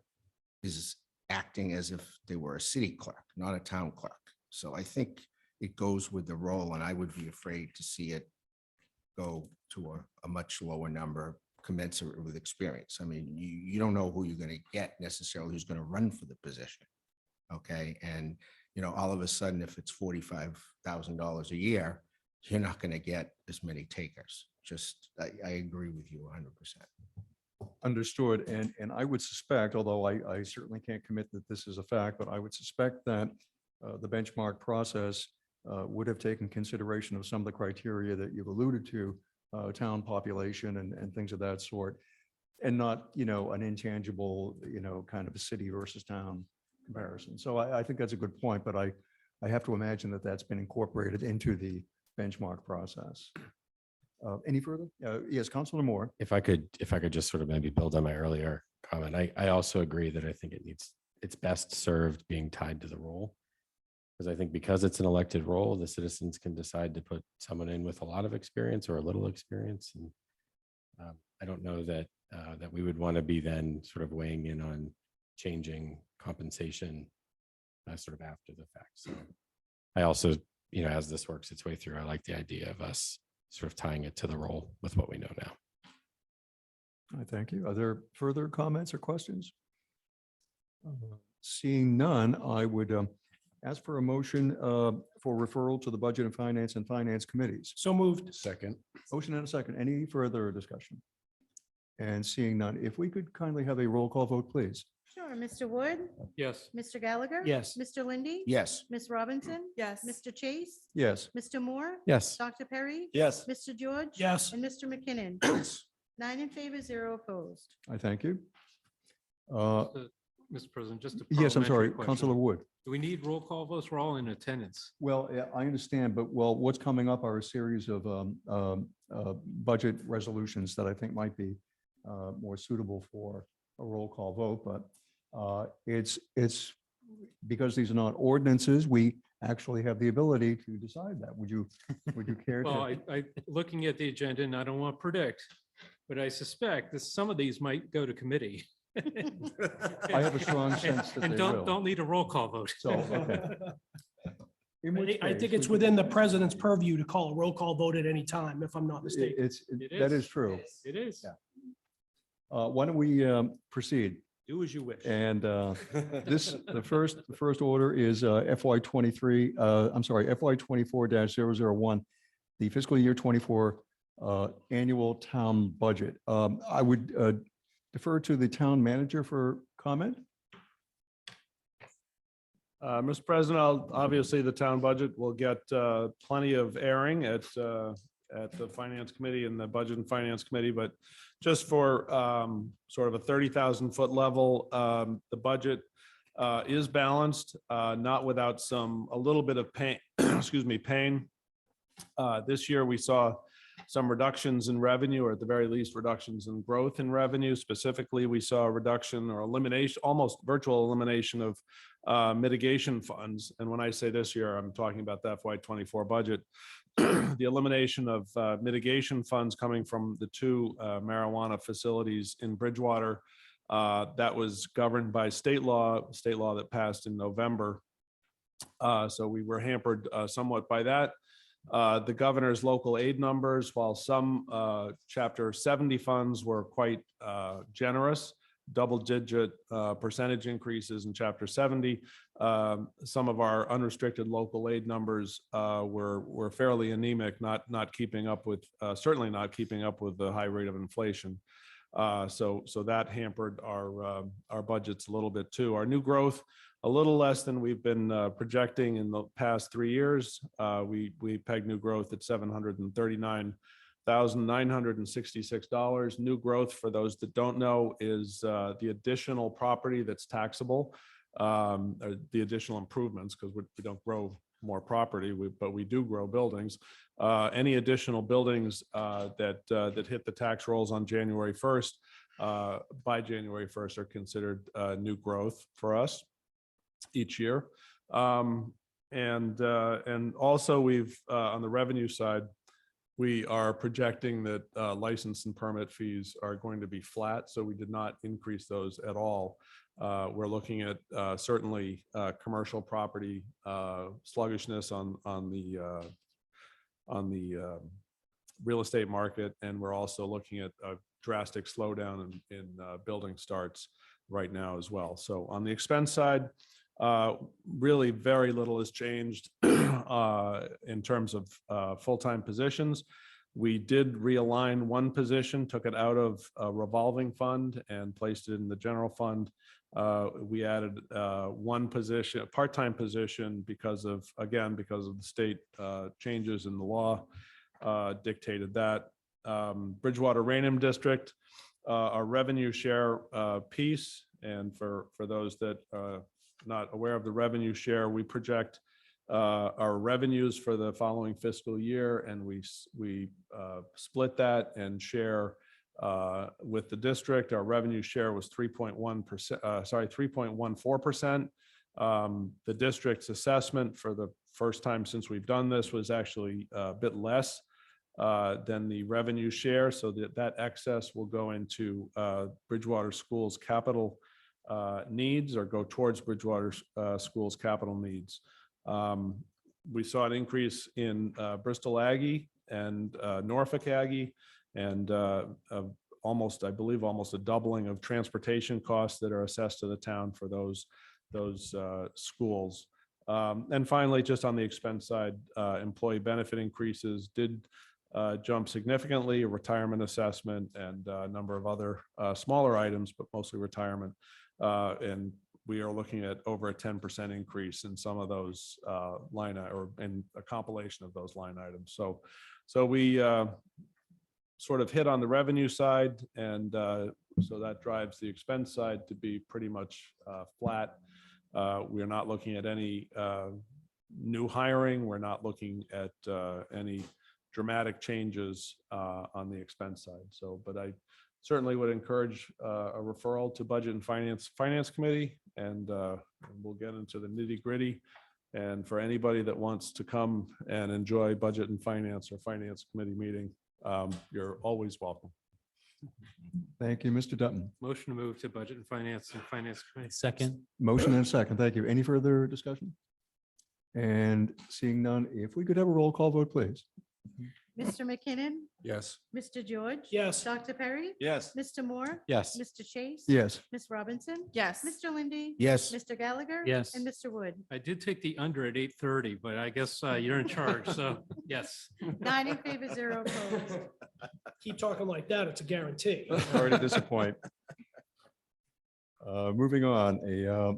is acting as if they were a city clerk, not a town clerk. So I think it goes with the role, and I would be afraid to see it go to a much lower number commensurate with experience. I mean, you don't know who you're going to get necessarily, who's going to run for the position. Okay. And, all of a sudden, if it's $45,000 a year, you're not going to get as many takers. I agree with you 100%. Understood. And I would suspect, although I certainly can't commit that this is a fact, but I would suspect that the benchmark process would have taken consideration of some of the criteria that you've alluded to, town population and things of that sort, and not, an intangible, kind of a city versus town comparison. So I think that's a good point, but I have to imagine that that's been incorporated into the benchmark process. Any further? Yes, Councilor Moore. If I could just sort of maybe build on my earlier comment, I also agree that I think it's best served being tied to the role. Because I think because it's an elected role, the citizens can decide to put someone in with a lot of experience or a little experience. And I don't know that we would want to be then sort of weighing in on changing compensation sort of after the fact. So I also, as this works its way through, I like the idea of us sort of tying it to the role with what we know now. Thank you. Are there further comments or questions? Seeing none, I would ask for a motion for referral to the Budget and Finance Committees. So moved. Second. Motion and a second. Any further discussion? And seeing none, if we could kindly have a roll call vote, please. Sure. Mr. Wood, Yes. Mr. Gallagher. Yes. Mr. Lindy. Yes. Ms. Robinson. Yes. Mr. Chase, Yes. Mr. Moore, Yes. Dr. Perry, Yes. Mr. George. Yes. And Mr. McKinnon. 9 in favor, 0 opposed. I thank you. Mr. President, just a Yes, I'm sorry, parliamentary question. Councilor Wood. Do we need roll call votes? We're all in attendance. Well, yeah, I understand, but well, what's coming up are a series of budget resolutions that I think might be more suitable for a roll call vote, but it's because these are not ordinances, we actually have the ability to decide that. Would you care Well, to? looking at the agenda, and I don't want to predict, but I suspect that some of these might go to committee. I have a strong sense that And they don't will. need a roll call vote. So, okay. In which I case, think we it's could- within the president's purview to call a roll call vote at any time, if I'm not mistaken. That is true. It is. Yeah. Why don't we proceed? Do as you wish. And the first order is FY 23, I'm sorry, FY 24-001, the fiscal year 24 annual town budget. I would defer to the town manager for comment. Mr. President, obviously, the town budget will get plenty of airing at the Finance Committee and the Budget and Finance Committee, but just for sort of a 30,000-foot level, the budget is balanced, not without a little bit of pain, excuse me, pain. This year, we saw some reductions in revenue, or at the very least, reductions in growth in revenue. Specifically, we saw a reduction or elimination, almost virtual elimination of mitigation funds. And when I say this year, I'm talking about the FY24 budget. The elimination of mitigation funds coming from the two marijuana facilities in Bridgewater that was governed by state law that passed in November. So we were hampered somewhat by that. The governor's local aid numbers, while some Chapter 70 funds were quite generous, double-digit percentage increases in Chapter 70. Some of our unrestricted local aid numbers were fairly anemic, not keeping up with, certainly not keeping up with the high rate of inflation. So that hampered our budgets a little bit too. Our new growth, a little less than we've been projecting in the past 3 years. We pegged new growth at $739,966. New growth, for those that don't know, is the additional property that's taxable, or the additional improvements, because we don't grow more property, but we do grow buildings. Any additional buildings that hit the tax rolls on January 1st, by January 1st, are considered new growth for us each year. And also we've, on the revenue side, we are projecting that license and permit fees are going to be flat, so we did not increase those at all. We're looking at certainly commercial property sluggishness on the real estate market, and we're also looking at a drastic slowdown in building starts right now as well. So on the expense side, really very little has changed in terms of full-time positions. We did realign one position, took it out of a revolving fund and placed it in the general fund. We added one position, a part-time position, because of the state changes in the law dictated that. Bridgewater Rainham District, our revenue share piece, and for those that not aware of the revenue share, we project our revenues for the following fiscal year, and we split that and share with the district. Our revenue share was 3.14%. The district's assessment for the first time since we've done this was actually a bit less than the revenue share, so that excess will go into Bridgewater Schools capital needs, or go towards Bridgewater Schools capital needs. We saw an increase in Bristol Aggie and Norfolk Aggie, and almost a doubling of transportation costs that are assessed to the town for those schools. And finally, just on the expense side, employee benefit increases did jumped significantly, a retirement assessment and a number of other smaller items, but mostly retirement. And we are looking at over a 10% increase in some of those or in a compilation of those line items. So we sort of hit on the revenue side, and so that drives the expense side to be pretty much flat. We're not looking at any new hiring. We're not looking at any dramatic changes on the expense side. So, but I certainly would encourage a referral to Budget and Finance Committee, and we'll get into the nitty gritty. And for anybody that wants to come and enjoy Budget and Finance or Finance Committee meeting, you're always welcome. Thank you, Mr. Dutton. Motion to move to Budget and Finance Committee. Second. Motion and a second. Thank you. Any further discussion? And seeing none, if we could have a roll call vote, please. Mr. McKinnon, Yes. Mr. George. Yes. Dr. Perry. Yes. Mr. Moore. Yes. Mr. Chase. Yes. Ms. Robinson. Yes. Mr. Lindy. Yes. Mr. Gallagher. Yes. And Mr. Wood. I did take the under at 8:30, but I guess you're in charge, so yes. 9 in favor, 0 opposed. Keep talking like that, it's a guarantee. Sorry to disappoint. Moving on,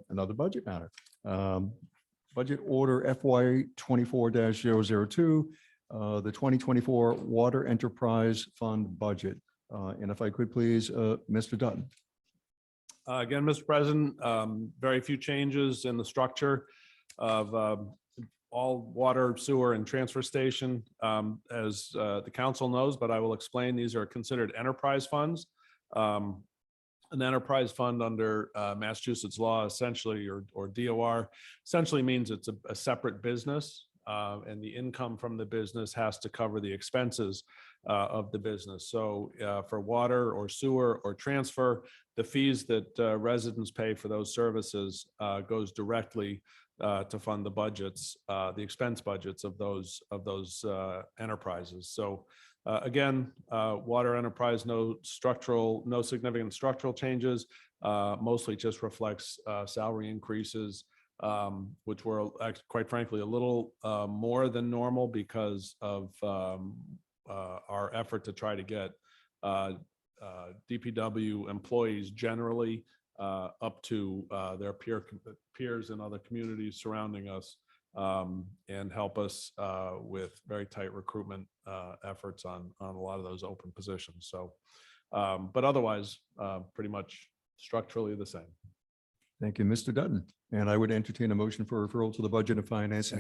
another budget matter. Budget order FY 24-002, the 2024 Water Enterprise Fund budget. And if I could please, Mr. Dutton. Again, Mr. President, very few changes in the structure of all water, sewer, and transfer station. As the council knows, but I will explain, these are considered enterprise funds. An enterprise fund under Massachusetts law essentially, or DOR, essentially means it's a separate business, and the income from the business has to cover the expenses of the business. So for water or sewer or transfer, the fees that residents pay for those services goes directly to fund the budgets, the expense budgets of those enterprises. So again, water enterprise, no significant structural changes, mostly just reflects salary increases, which were quite frankly a little more than normal because of our effort to try to get DPW employees generally up to their peers in other communities surrounding us, and help us with very tight recruitment efforts on a lot of those open positions. So, but otherwise, pretty much structurally the same. Thank you, Mr. Dutton. And I would entertain a motion for referral to the Budget and Finance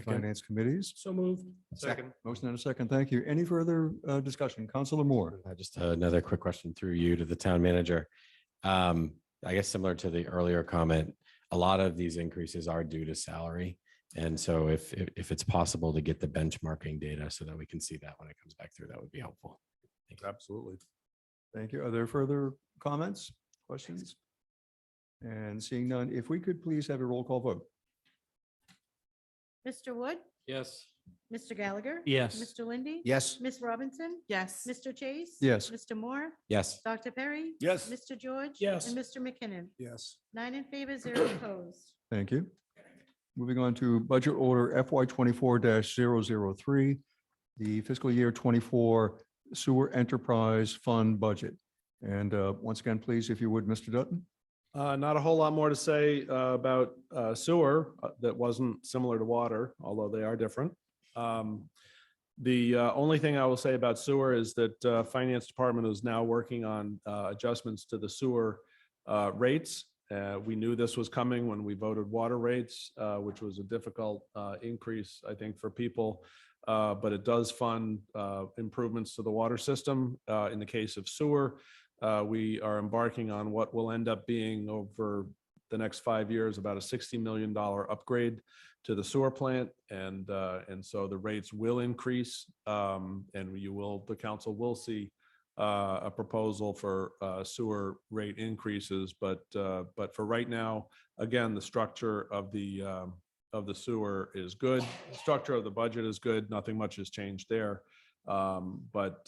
Committees. So moved. Second. Motion and a second. Thank you. Any further discussion? Councilor Moore. Just another quick question through you to the town manager. I guess similar to the earlier comment, a lot of these increases are due to salary. And so if it's possible to get the benchmarking data so that we can see that when it comes back through, that would be helpful. Absolutely. Thank you. Are there further comments, questions? And seeing none, if we could please have a roll call vote. Mr. Wood. Yes. Mr. Gallagher. Yes. Mr. Lindy. Yes. Ms. Robinson. Yes. Mr. Chase. Yes. Mr. Moore. Yes. Dr. Perry. Yes. Mr. George. Yes. And Mr. McKinnon. Yes. 9 in favor, 0 opposed. Thank you. Moving on to Budget Order FY 24-003, the fiscal year 24 Sewer Enterprise Fund budget. And once again, please, if you would, Mr. Dutton. Not a whole lot more to say about sewer that wasn't similar to water, although they are different. The only thing I will say about sewer is that Finance Department is now working on adjustments to the sewer rates. We knew this was coming when we voted water rates, which was a difficult increase, I think, for people. But it does fund improvements to the water system. In the case of sewer, we are embarking on what will end up being over the next 5 years, about a $60 million upgrade to the sewer plant. And so the rates will increase, and the council will see a proposal for sewer rate increases. But for right now, again, the structure of the sewer is good. The structure of the budget is good. Nothing much has changed there. But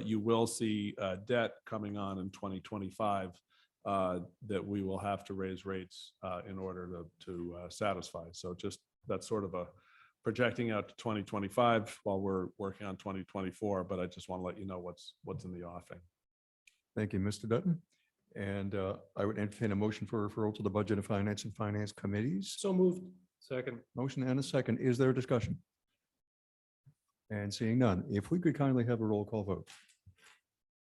you will see debt coming on in 2025 that we will have to raise rates in order to satisfy. So just that's sort of projecting out to 2025 while we're working on 2024, but I just want to let you know what's in the offing. Thank you, Mr. Dutton. And I would entertain a motion for referral to the Budget and Finance Committees. So moved. Second. Motion and a second. Is there a discussion? And seeing none, if we could kindly have a roll call vote.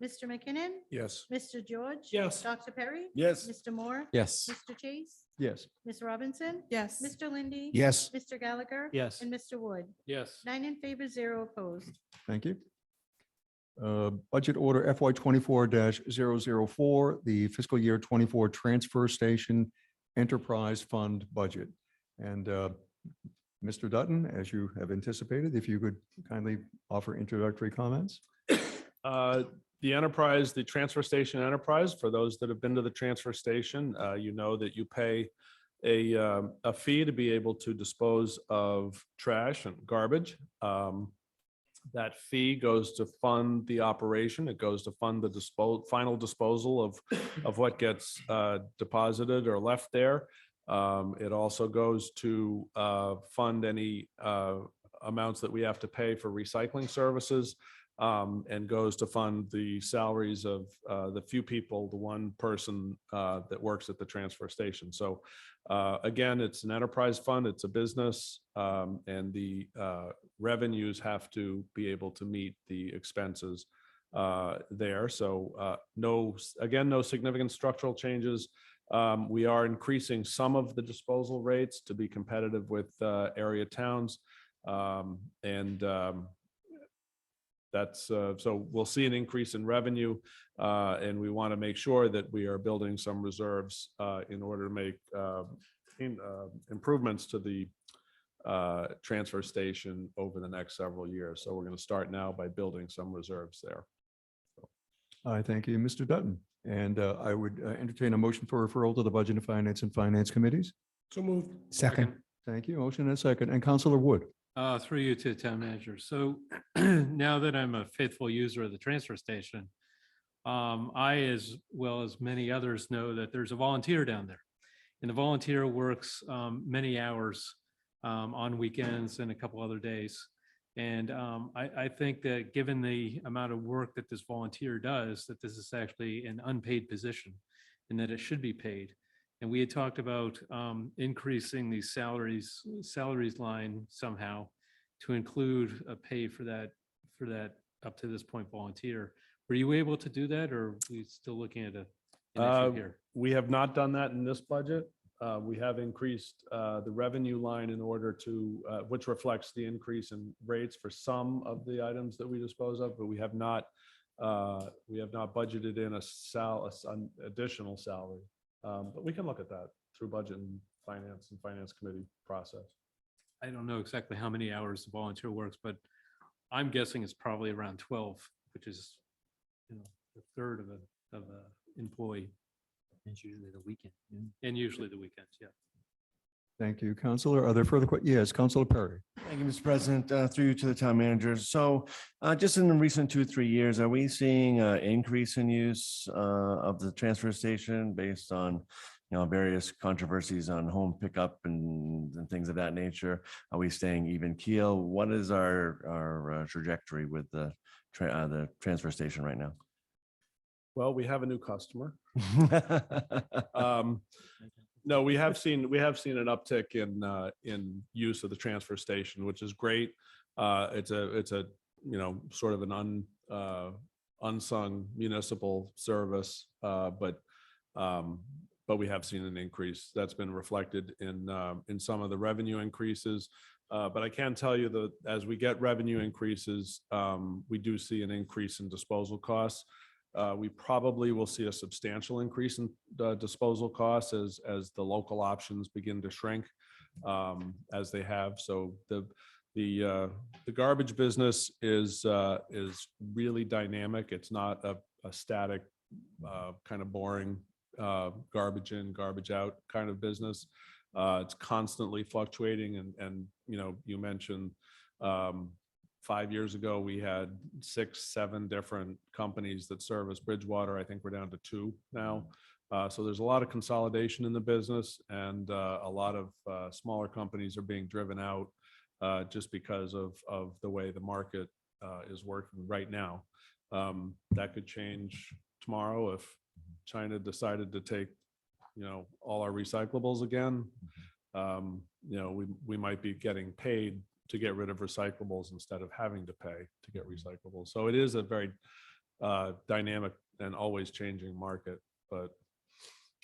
Mr. McKinnon, Yes. Mr. George. Yes. Dr. Perry. Yes. Mr. Moore. Yes. Mr. Chase, Yes. Ms. Robinson, Yes. Mr. Lindy. Yes. Mr. Gallagher. Yes. And Mr. Wood. Yes. 9 in favor, 0 opposed. Thank you. Budget Order FY 24-004, the fiscal year 24 Transfer Station Enterprise Fund Budget. And Mr. Dutton, as you have anticipated, if you could kindly offer introductory comments. The transfer station enterprise, for those that have been to the transfer station, you know that you pay a fee to be able to dispose of trash and garbage. That fee goes to fund the operation. It goes to fund the final disposal of what gets deposited or left there. It also goes to fund any amounts that we have to pay for recycling services, and goes to fund the salaries of the few people, the one person that works at the transfer station. So again, it's an enterprise fund, it's a business, and the revenues have to be able to meet the expenses there. So no significant structural changes. We are increasing some of the disposal rates to be competitive with area towns. That's so we'll see an increase in revenue, and we want to make sure that we are building some reserves in order to make improvements to the transfer station over the next several years. So we're going to start now by building some reserves there. I thank you, Mr. Dutton. And I would entertain a motion for referral to the Budget and Finance Committees. So moved. Second. Thank you. Motion and a second. And Councilor Wood. Through you to the town manager. So now that I'm a faithful user of the transfer station, I, as well as many others, know that there's a volunteer down there. And the volunteer works many hours on weekends and a couple other days. And I think that given the amount of work that this volunteer does, that this is actually an unpaid position and that it should be paid. And we had talked about increasing the salaries line somehow to include a pay for that up to this point volunteer. Were you able to do that, or are we still looking at an issue here? We have not done that in this budget. We have increased the revenue line in order to, which reflects the increase in rates for some of the items that we dispose of, but we have not budgeted in an additional salary. But we can look at that through Budget and Finance Committee process. I don't know exactly how many hours the volunteer works, but I'm guessing it's probably around 12, which is, a third of a employee. It's usually the weekend. And usually the weekends, yeah. Thank you, Councilor. Are there further questions? Yes, Councilor Perry. Thank you, Mr. President. Through you to the town manager. So just in the recent 2-3 years, are we seeing an increase in use of the transfer station based on, various controversies on home pickup and things of that nature? Are we staying even keel? What is our trajectory with the transfer station right now? Well, we have a new customer. No, we have seen an uptick in use of the transfer station, which is great. It's a sort of an unsung municipal service, but we have seen an increase that's been reflected in some of the revenue increases. But I can tell you that as we get revenue increases, we do see an increase in disposal costs. We probably will see a substantial increase in disposal costs as the local options begin to shrink, as they have. So the garbage business is really dynamic. It's not a static kind of boring garbage in, garbage out kind of business. It's constantly fluctuating, and you mentioned 5 years ago, we had 6-7 different companies that service Bridgewater. I think we're down to 2 now. So there's a lot of consolidation in the business, and a lot of smaller companies are being driven out. just because of the way the market is working right now. That could change tomorrow if China decided to take, all our recyclables again. We might be getting paid to get rid of recyclables instead of having to pay to get recyclables. So it is a very dynamic and always changing market, but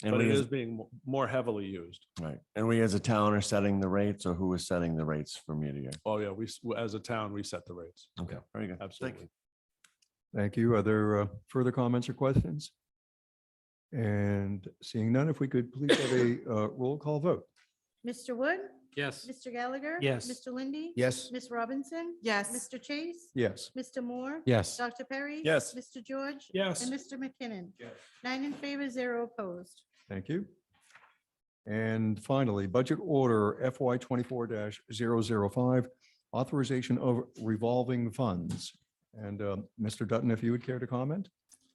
And it we is as, being more heavily used. right. And we as a town are setting the rates, or who is setting the rates for year to year? Oh, yeah, as a town, we set the rates. Okay, very good. Thank Absolutely. you. Thank you. Are there further comments or questions? And seeing none, if we could please have a roll call vote. Mr. Wood, Yes. Mr. Gallagher. Yes. Mr. Lindy. Yes. Ms. Robinson. Yes. Mr. Chase. Yes. Mr. Moore. Yes. Dr. Perry. Yes. Mr. George. Yes. And Mr. McKinnon. 9 in favor, 0 opposed. Thank you. And finally, budget order FY 24-005, authorization of revolving funds. And Mr. Dutton, if you would care to comment?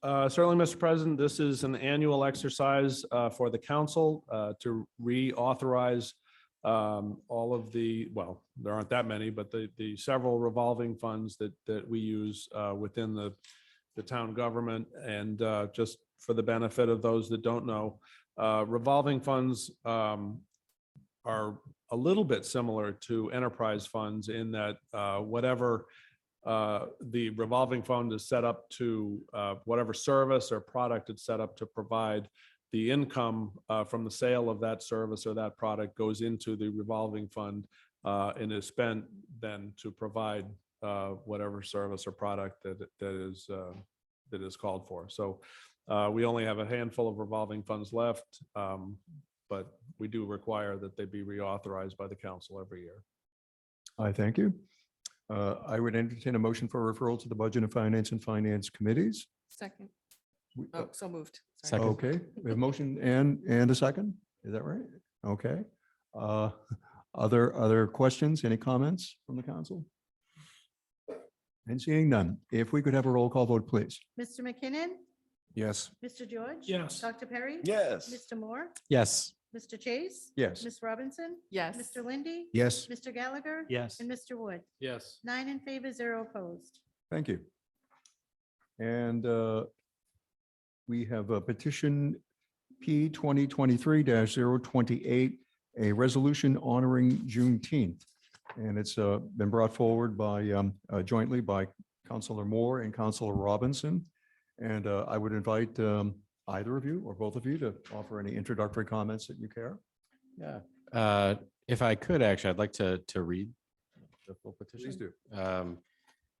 Certainly, Mr. President, this is an annual exercise for the council to reauthorize all of the, well, there aren't that many, but the several revolving funds that we use within the town government. And just for the benefit of those that don't know, revolving funds are a little bit similar to enterprise funds in that whatever the revolving fund is set up to, whatever service or product it's set up to provide, the income from the sale of that service or that product goes into the revolving fund and is spent then to provide whatever service or product that is called for. So we only have a handful of revolving funds left, but we do require that they be reauthorized by the council every year. I thank you. I would entertain a motion for referral to the Budget and Finance Committees. Second. We- Oh, so moved. Sorry. Second. Okay, we have motion and a second. Is that right? Okay. Other questions, any comments from the council? And seeing none, if we could have a roll call vote, please. Mr. McKinnon. Yes. Mr. George. Yes. Dr. Perry. Yes. Mr. Moore. Yes. Mr. Chase. Yes. Ms. Robinson. Yes. Mr. Lindy. Yes. Mr. Gallagher. Yes. And Mr. Wood. Yes. 9 in favor, 0 opposed. Thank you. And we have a petition P 2023-028, a resolution honoring Juneteenth. And it's been brought forward by jointly by Councilor Moore and Councilor Robinson. And I would invite either of you or both of you to offer any introductory comments that you care. Yeah. If I could, actually, I'd like to read the full petition. Please do.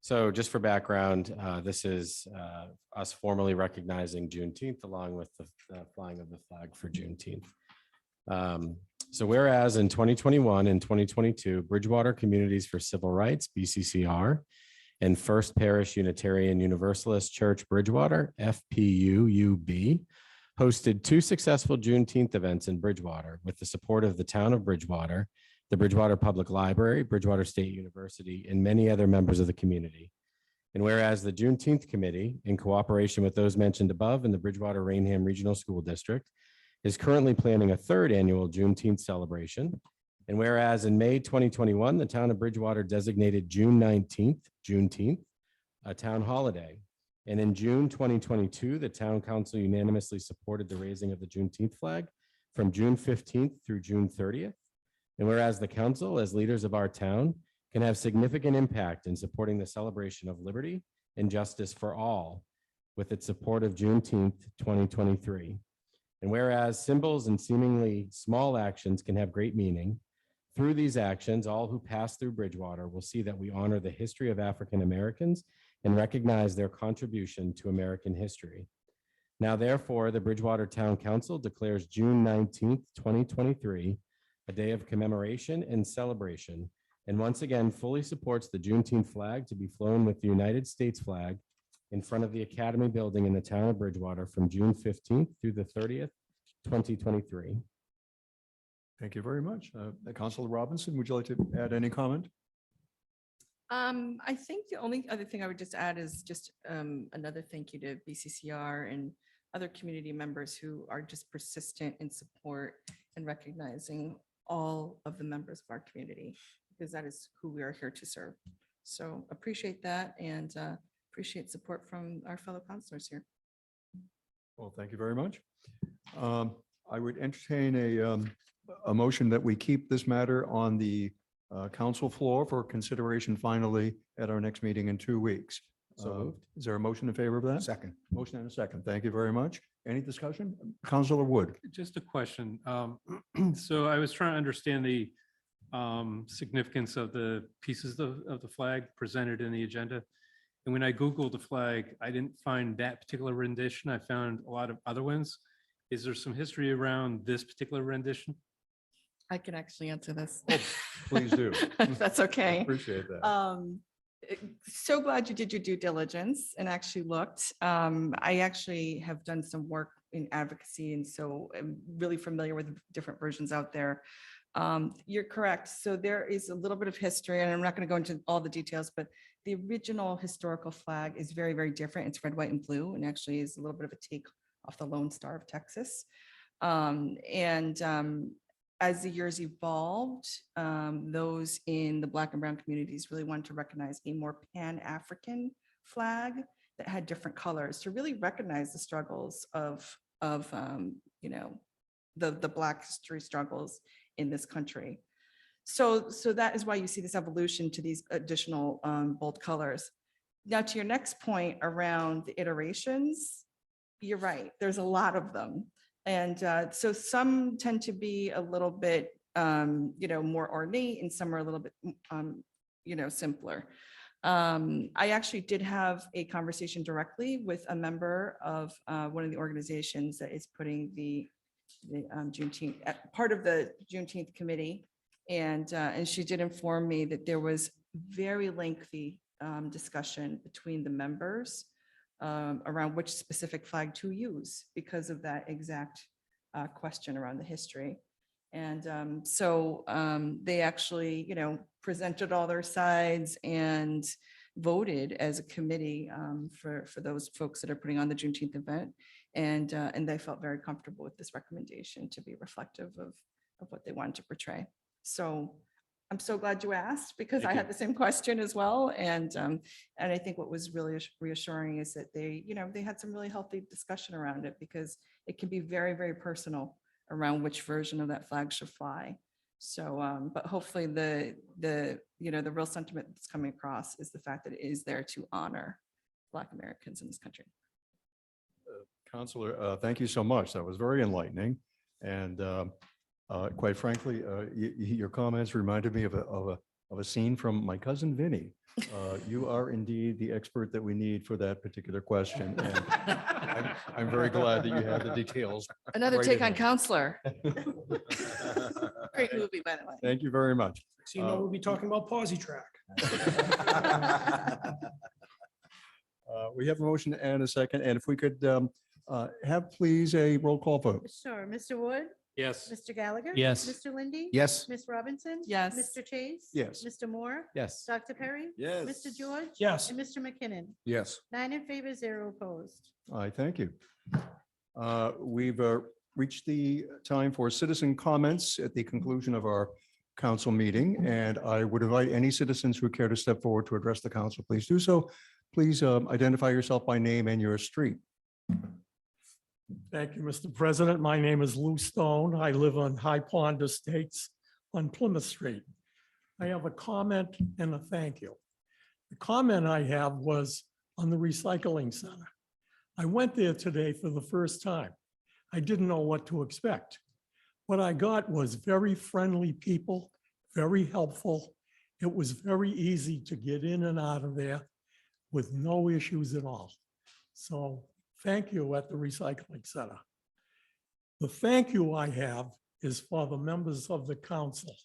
So just for background, this is us formally recognizing Juneteenth along with the flying of the flag for Juneteenth. So whereas in 2021 and 2022, Bridgewater Communities for Civil Rights, BCCR, and First Parish Unitarian Universalist Church Bridgewater, FPUUB, hosted 2 successful Juneteenth events in Bridgewater with the support of the town of Bridgewater, the Bridgewater Public Library, Bridgewater State University, and many other members of the community. And whereas the Juneteenth Committee, in cooperation with those mentioned above in the Bridgewater Rainham Regional School District, is currently planning a 3rd annual Juneteenth celebration. And whereas in May 2021, the town of Bridgewater designated June 19th, Juneteenth, a town holiday. And in June 2022, the town council unanimously supported the raising of the Juneteenth flag from June 15th through June 30th. And whereas the council, as leaders of our town, can have significant impact in supporting the celebration of liberty and justice for all with its support of Juneteenth 2023. And whereas symbols and seemingly small actions can have great meaning, through these actions, all who pass through Bridgewater will see that we honor the history of African Americans and recognize their contribution to American history. Now, therefore, the Bridgewater Town Council declares June 19th, 2023, a day of commemoration and celebration, and once again fully supports the Juneteenth flag to be flown with the United States flag in front of the Academy building in the town of Bridgewater from June 15th through the 30th, 2023. Thank you very much. Councilor Robinson, would you like to add any comment? I think the only other thing I would just add is just another thank you to BCCR and other community members who are just persistent in support and recognizing all of the members of our community. because that is who we are here to serve. So appreciate that and appreciate support from our fellow counselors here. Well, thank you very much. I would entertain a motion that we keep this matter on the council floor for consideration finally at our next meeting in 2 weeks. So moved. Is there a motion in favor of that? Second. Motion and a second. Thank you very much. Any discussion? Councilor Wood. Just a question. So I was trying to understand the significance of the pieces of the flag presented in the agenda. And when I Googled the flag, I didn't find that particular rendition. I found a lot of other ones. Is there some history around this particular rendition? I can actually answer this. Please do. If that's okay. Appreciate that. So glad you did your due diligence and actually looked. I actually have done some work in advocacy, and so I'm really familiar with different versions out there. You're correct. So there is a little bit of history, and I'm not going to go into all the details, but the original historical flag is very, very different. It's red, white, and blue, and actually is a little bit of a take off the Lone Star of Texas. As the years evolved, those in the Black and brown communities really wanted to recognize a more Pan-African flag that had different colors to really recognize the struggles of you know, the Black history struggles in this country. So that is why you see this evolution to these additional bold colors. Now, to your next point around the iterations, you're right. There's a lot of them. And so some tend to be a little bit, you know, more ornate, and some are a little bit, you know, simpler. I actually did have a conversation directly with a member of one of the organizations that is putting the Juneteenth, part of the Juneteenth committee. And she did inform me that there was very lengthy discussion between the members around which specific flag to use because of that exact question around the history. And so they actually, you know, presented all their sides and voted as a committee for those folks that are putting on the Juneteenth event. And they felt very comfortable with this recommendation to be reflective of what they wanted to portray. So I'm so glad you asked, because I had the same question as well. And I think what was really reassuring is that they, you know, they had some really healthy discussion around it, because it can be very, very personal around which version of that flag should fly. So, but hopefully the, you know, the real sentiment that's coming across is the fact that it is there to honor Black Americans in this country. Counselor, thank you so much. That was very enlightening. And quite frankly, your comments reminded me of a scene from My Cousin Vinny. You are indeed the expert that we need for that particular question. And I'm very glad that you have the details. Another right take in on there. Counselor. Great movie, by the way. Thank you very much. So you know, we'll be talking about Posy Track. We have a motion and a second, and if we could have please a roll call vote. Sure. Mr. Wood? Yes. Mr. Gallagher? Yes. Mr. Lindy? Yes. Ms. Robinson? Yes. Mr. Chase? Yes. Mr. Moore? Yes. Dr. Perry? Yes. Mr. George? Yes. And Mr. McKinnon? Yes. 9 in favor, 0 opposed. I thank you. We've reached the time for citizen comments at the conclusion of our council meeting, and I would invite any citizens who care to step forward to address the council, please do so. Please identify yourself by name and your street. Thank you, Mr. President. My name is Lou Stone. I live on High Pond Estates on Plymouth Street. I have a comment and a thank you. The comment I have was on the recycling center. I went there today for the first time. I didn't know what to expect. What I got was very friendly people, very helpful. It was very easy to get in and out of there with no issues at all. So thank you at the recycling center. The thank you I have is for the members of the council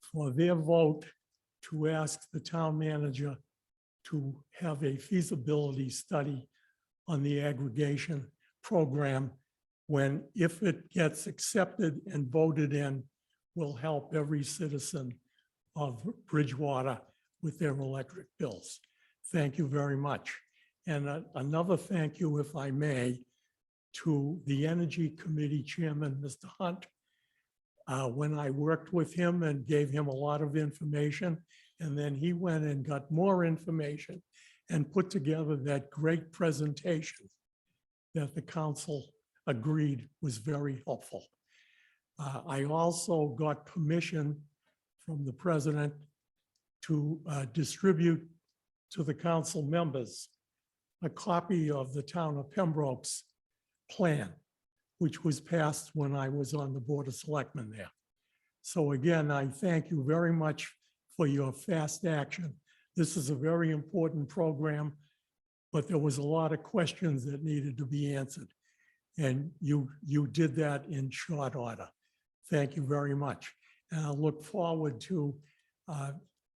for their vote to ask the town manager to have a feasibility study on the aggregation program, when, if it gets accepted and voted in, will help every citizen of Bridgewater with their electric bills. Thank you very much. And another thank you, if I may, to the Energy Committee Chairman, Mr. Hunt. when I worked with him and gave him a lot of information. And then he went and got more information and put together that great presentation that the council agreed was very helpful. I also got permission from the president to distribute to the council members a copy of the town of Pembroke's plan, which was passed when I was on the Board of Selectmen there. So again, I thank you very much for your fast action. This is a very important program, but there was a lot of questions that needed to be answered. And you did that in short order. Thank you very much. And I look forward to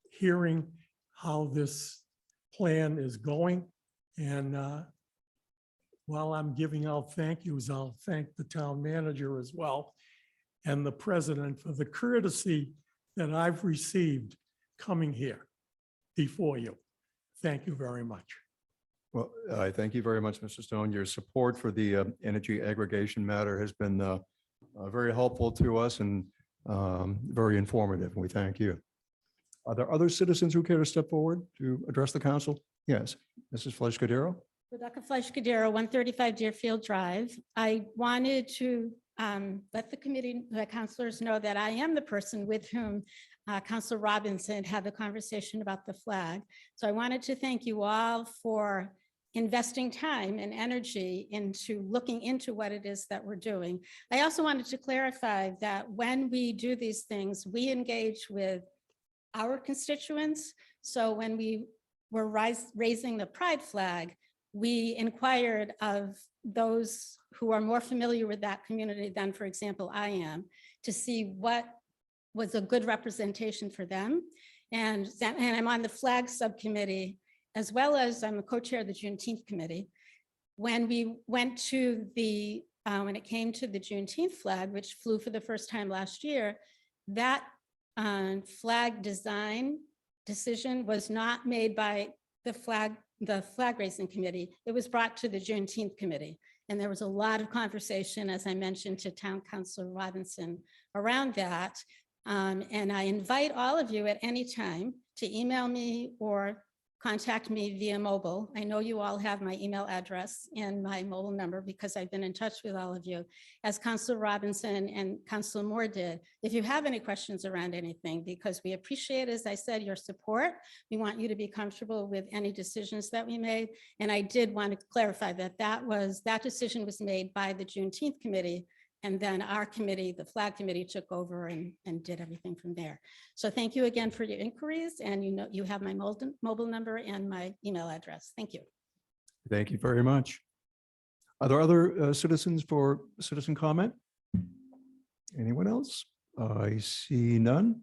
hearing how this plan is going. And while I'm giving out thank yous, I'll thank the town manager as well and the president for the courtesy that I've received coming here before you. Thank you very much. Well, I thank you very much, Mr. Stone. Your support for the energy aggregation matter has been very helpful to us and very informative. We thank you. Are there other citizens who care to step forward to address the council? Yes, Mrs. Flesh-Cadero. Rebecca Flesh-Cadero, 135 Deerfield Drive. I wanted to let the committee, the councilors know that I am the person with whom Councilor Robinson had the conversation about the flag. So I wanted to thank you all for investing time and energy into looking into what it is that we're doing. I also wanted to clarify that when we do these things, we engage with our constituents. So when we were raising the pride flag, we inquired of those who are more familiar with that community than, for example, I am, to see what was a good representation for them. And I'm on the flag subcommittee, as well as I'm a co-chair of the Juneteenth committee. When we went to the, when it came to the Juneteenth flag, which flew for the first time last year, that flag design decision was not made by the flag raising committee. It was brought to the Juneteenth committee. And there was a lot of conversation, as I mentioned, to Town Councilor Robinson around that. And I invite all of you at any time to email me or contact me via mobile. I know you all have my email address and my mobile number because I've been in touch with all of you, as Councilor Robinson and Councilor Moore did. If you have any questions around anything, because we appreciate, as I said, your support. We want you to be comfortable with any decisions that we made. And I did want to clarify that that decision was made by the Juneteenth committee. And then our committee, the flag committee, took over and did everything from there. So thank you again for your inquiries. And you know, you have my mobile number and my email address. Thank you. Thank you very much. Are there other citizens for citizen comment? Anyone else? I see none.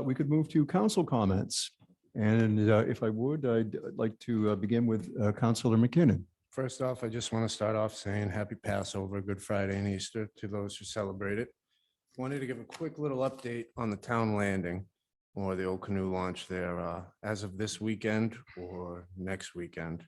We could move to council comments. And if I would, I'd like to begin with Councilor McKinnon. First off, I just want to start off saying happy Passover, Good Friday and Easter to those who celebrate it. Wanted to give a quick little update on the town landing or the old canoe launch there as of this weekend or next weekend.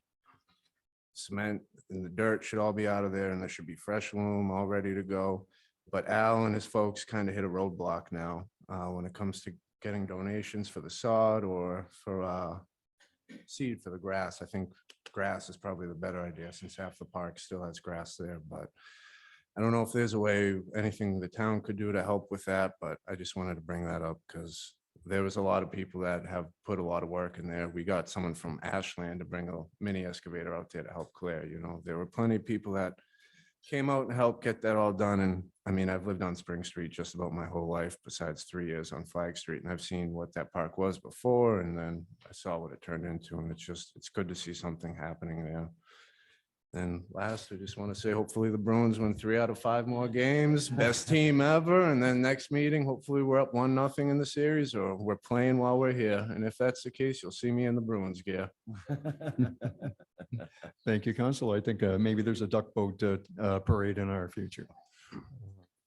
Cement and the dirt should all be out of there and there should be fresh loam all ready to go. But Al and his folks kind of hit a roadblock now when it comes to getting donations for the sod or for seed for the grass. I think grass is probably the better idea since half the park still has grass there, but I don't know if there's a way, anything the town could do to help with that, but I just wanted to bring that up because there was a lot of people that have put a lot of work in there. We got someone from Ashland to bring a mini excavator out there to help clear, you know, there were plenty of people that came out and helped get that all done. And I mean, I've lived on Spring Street just about my whole life, besides 3 years on Flag Street. And I've seen what that park was before, and then I saw what it turned into. And it's good to see something happening there. And last, I just want to say, hopefully the Bruins win 3 out of 5 more games, best team ever. And then next meeting, hopefully we're up 1-0 in the series, or we're playing while we're here. And if that's the case, you'll see me in the Bruins gear. Thank you, Council. I think maybe there's a duck boat parade in our future.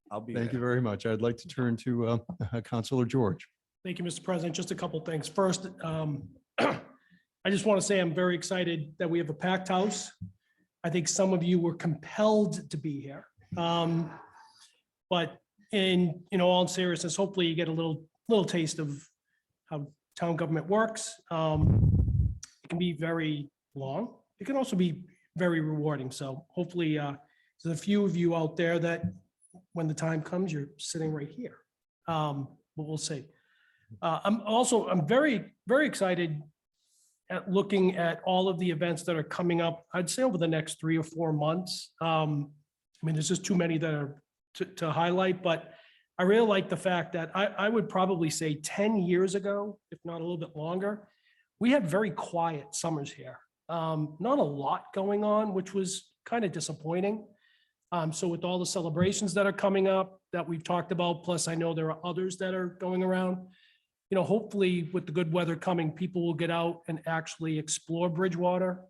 I'll be Thank you there. very much. I'd like to turn to Councilor George. Thank you, Mr. President. Just a couple things. First, I just want to say I'm very excited that we have a packed house. I think some of you were compelled to be here. But in all seriousness, hopefully you get a little taste of how town government works. It can be very long. It can also be very rewarding. So hopefully there's a few of you out there that when the time comes, you're sitting right here. But we'll see. I'm very, very excited at looking at all of the events that are coming up, I'd say over the next 3 or 4 months. I mean, there's just too many that are to highlight, but I really like the fact that I would probably say 10 years ago, if not a little bit longer, we had very quiet summers here. Not a lot going on, which was kind of disappointing. So with all the celebrations that are coming up that we've talked about, plus I know there are others that are going around, you know, hopefully with the good weather coming, people will get out and actually explore Bridgewater.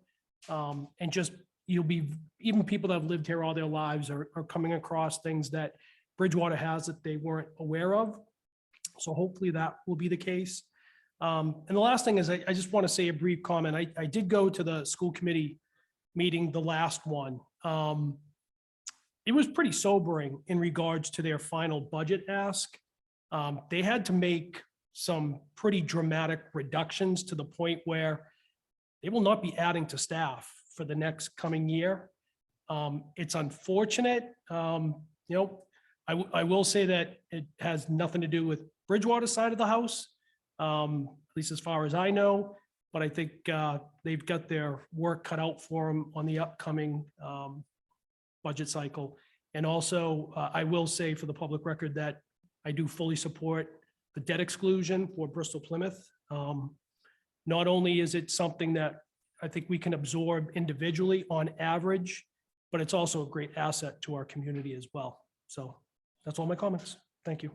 And just, you'll be, even people that have lived here all their lives are coming across things that Bridgewater has that they weren't aware of. So hopefully that will be the case. And the last thing is, I just want to say a brief comment. I did go to the school committee meeting, the last one. It was pretty sobering in regards to their final budget ask. They had to make some pretty dramatic reductions to the point where they will not be adding to staff for the next coming year. It's unfortunate. You know, I will say that it has nothing to do with Bridgewater side of the house, at least as far as I know. But I think they've got their work cut out for them on the upcoming budget cycle. And also, I will say for the public record that I do fully support the debt exclusion for Bristol Plymouth. Not only is it something that I think we can absorb individually on average, but it's also a great asset to our community as well. So that's all my comments. Thank you.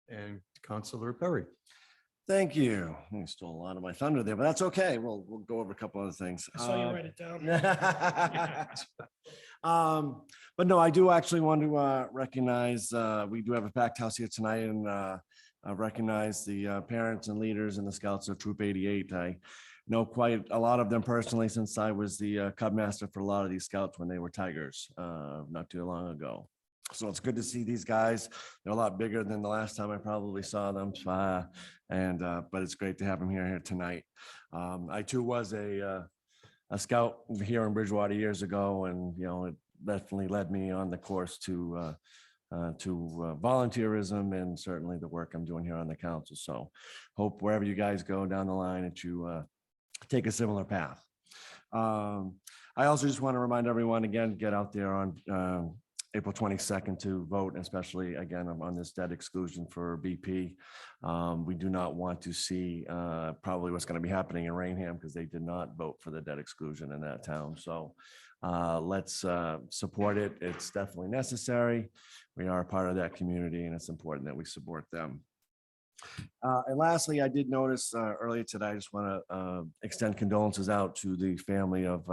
And Councilor Perry. Thank you. You stole a lot of my thunder there, but that's okay. We'll go over a couple other things. I saw you write it down. But no, I do actually want to recognize, we do have a packed house here tonight, and recognize the parents and leaders and the Scouts of Troop 88. I know quite a lot of them personally since I was the Cub Master for a lot of these Scouts when they were Tigers not too long ago. So it's good to see these guys. They're a lot bigger than the last time I probably saw them. But it's great to have them here tonight. I too was a Scout here in Bridgewater years ago, and you know, it definitely led me on the course to volunteerism and certainly the work I'm doing here on the council. So hope wherever you guys go down the line that you take a similar path. I also just want to remind everyone again, get out there on April 22nd to vote, especially again on this debt exclusion for BP. We do not want to see probably what's going to be happening in Rainham, because they did not vote for the debt exclusion in that town. So let's support it. It's definitely necessary. We are a part of that community, and it's important that we support them. And lastly, I did notice earlier today, I just want to extend condolences out to the family of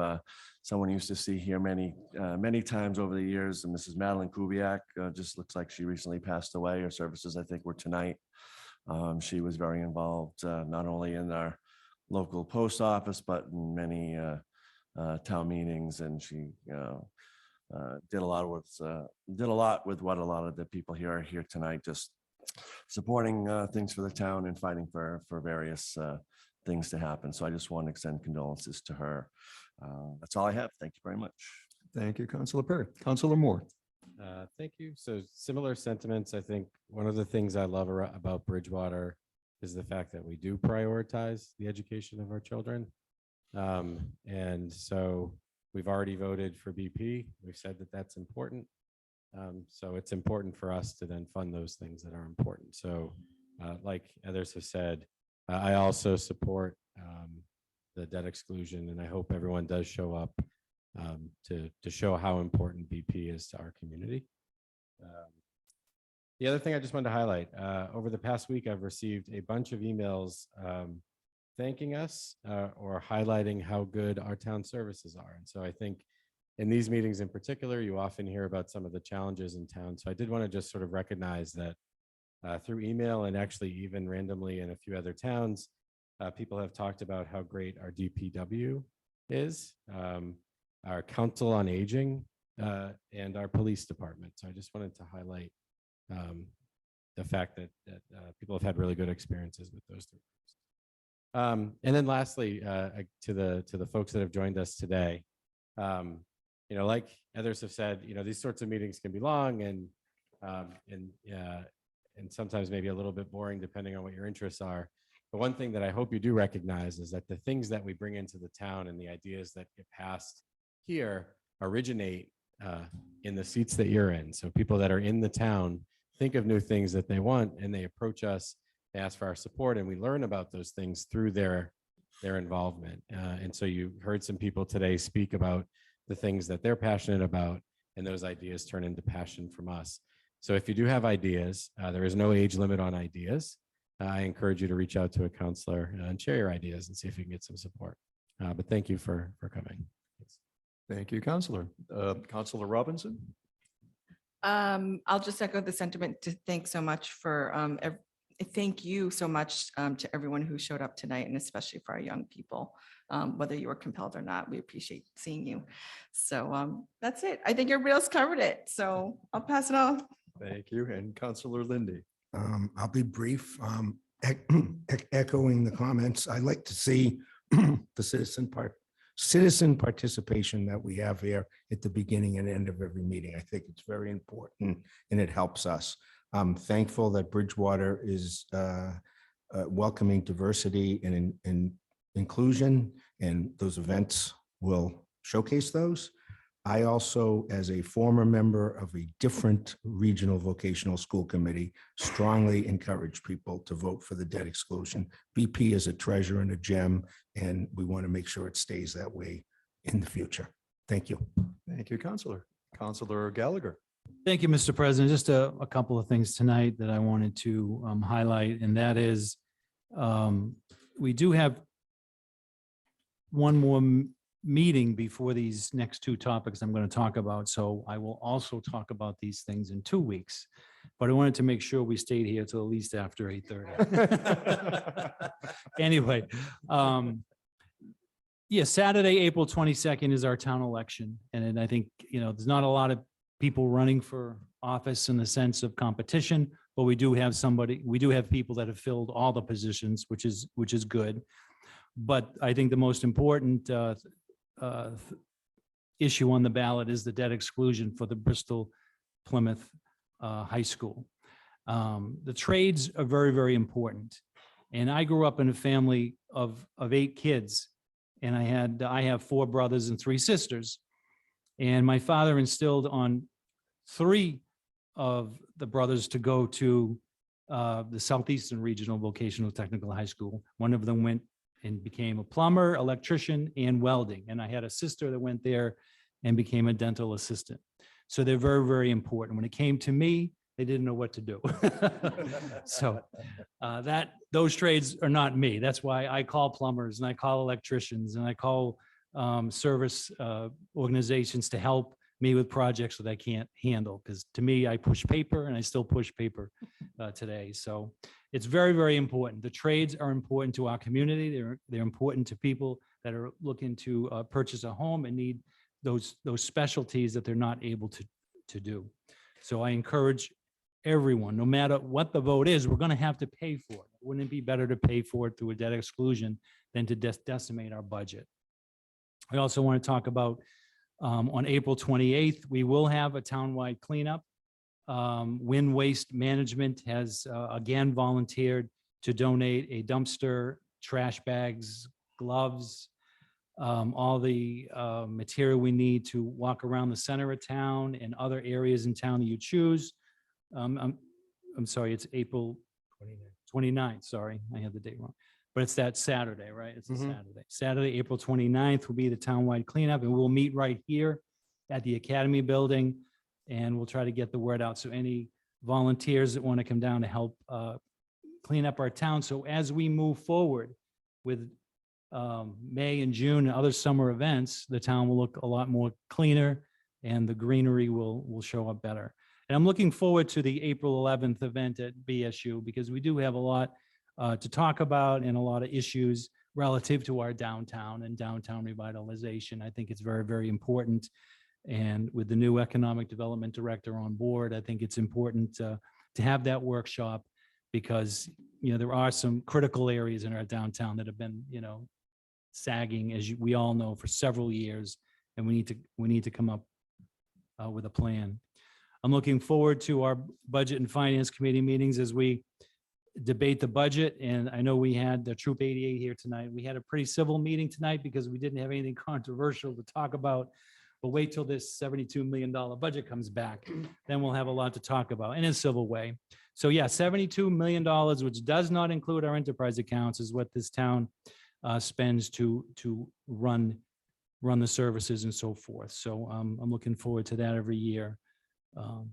someone who used to see here many times over the years, and Mrs. Madeline Kubiak. Just looks like she recently passed away. Her services, I think, were tonight. She was very involved not only in our local post office, but in many town meetings, and she did a lot with what a lot of the people here are here tonight, just supporting things for the town and fighting for various things to happen. So I just want to extend condolences to her. That's all I have. Thank you very much. Thank you, Councilor Perry. Councilor Moore. Thank you. So similar sentiments. I think one of the things I love about Bridgewater is the fact that we do prioritize the education of our children. And so we've already voted for BP. We've said that that's important. So it's important for us to then fund those things that are important. So like others have said, I also support the debt exclusion, and I hope everyone does show up to show how important BP is to our community. The other thing I just wanted to highlight, over the past week, I've received a bunch of emails thanking us or highlighting how good our town services are. And so I think in these meetings in particular, you often hear about some of the challenges in town. So I did want to just sort of recognize that through email, and actually even randomly in a few other towns, people have talked about how great our DPW is, our Council on Aging, and our police department. So I just wanted to highlight the fact that people have had really good experiences with those three groups. And then lastly, to the folks that have joined us today, like others have said, these sorts of meetings can be long and sometimes maybe a little bit boring depending on what your interests are. But one thing that I hope you do recognize is that the things that we bring into the town and the ideas that get passed here originate in the seats that you're in. So people that are in the town think of new things that they want and they approach us, they ask for our support, and we learn about those things through their involvement. And so you heard some people today speak about the things that they're passionate about, and those ideas turn into passion from us. So if you do have ideas, there is no age limit on ideas. I encourage you to reach out to a counselor and share your ideas and see if you can get some support. But thank you for coming. Thanks. Thank you, Counselor. Counselor Robinson? I'll just echo the sentiment to thank so much for, thank you so much to everyone who showed up tonight, and especially for our young people, whether you were compelled or not. We appreciate seeing you. So that's it. I think everybody else covered it. So I'll pass it on. Thank you. And Counselor Lindy? I'll be brief. Echoing the comments, I like to see the citizen participation that we have here at the beginning and end of every meeting. I think it's very important and it helps us. I'm thankful that Bridgewater is welcoming diversity and inclusion, and those events will showcase those. I also, as a former member of a different regional vocational school committee, strongly encourage people to vote for the debt exclusion. BP is a treasure and a gem, and we want to make sure it stays that way in the future. Thank you. Thank you, Counselor. Counselor Gallagher? Thank you, Mr. President. Just a couple of things tonight that I wanted to highlight, and that is we do have one more meeting before these next two topics I'm going to talk about. So I will also talk about these things in 2 weeks, but I wanted to make sure we stayed here till at least after 8:30. Anyway, yeah, Saturday, April 22nd is our town election. And I think, there's not a lot of people running for office in the sense of competition, but we do have people that have filled all the positions, which is good. But I think the most important issue on the ballot is the debt exclusion for the Bristol Plymouth High School. The trades are very, very important. And I grew up in a family of 8 kids, and I have 4 brothers and 3 sisters. And my father instilled on 3 of the brothers to go to the Southeastern Regional Vocational Technical High School. One of them went and became a plumber, electrician, and welding. And I had a sister that went there and became a dental assistant. So they're very, very important. When it came to me, they didn't know what to do. So those trades are not me. That's why I call plumbers and I call electricians and I call service organizations to help me with projects that I can't handle. Because to me, I push paper and I still push paper today. So it's very, very important. The trades are important to our community. They're important to people that are looking to purchase a home and need those specialties that they're not able to do. So I encourage everyone, no matter what the vote is, we're going to have to pay for it. Wouldn't it be better to pay for it through a debt exclusion than to decimate our budget? I also want to talk about on April 28th, we will have a townwide cleanup. Wind Waste Management has again volunteered to donate a dumpster, trash bags, gloves, all the material we need to walk around the center of town and other areas in town that you choose. I'm sorry, it's April 29th. Sorry, I had the date wrong. But it's that Saturday, right? It's a Saturday. Saturday, April 29th will be the townwide cleanup, and we'll meet right here at the Academy Building, and we'll try to get the word out. So any volunteers that want to come down to help clean up our town. So as we move forward with May and June and other summer events, the town will look a lot more cleaner and the greenery will show up better. And I'm looking forward to the April 11th event at BSU because we do have a lot to talk about and a lot of issues relative to our downtown and downtown revitalization. I think it's very, very important. And with the new economic development director on board, I think it's important to have that workshop because, there are some critical areas in our downtown that have been, sagging, as we all know, for several years, and we need to come up with a plan. I'm looking forward to our Budget and Finance Committee meetings as we debate the budget. And I know we had the Troop 88 here tonight. We had a pretty civil meeting tonight because we didn't have anything controversial to talk about. But wait till this $72 million budget comes back, then we'll have a lot to talk about in a civil way. So yeah, $72 million, which does not include our enterprise accounts, is what this town spends to run the services and so forth. So I'm looking forward to that every year. And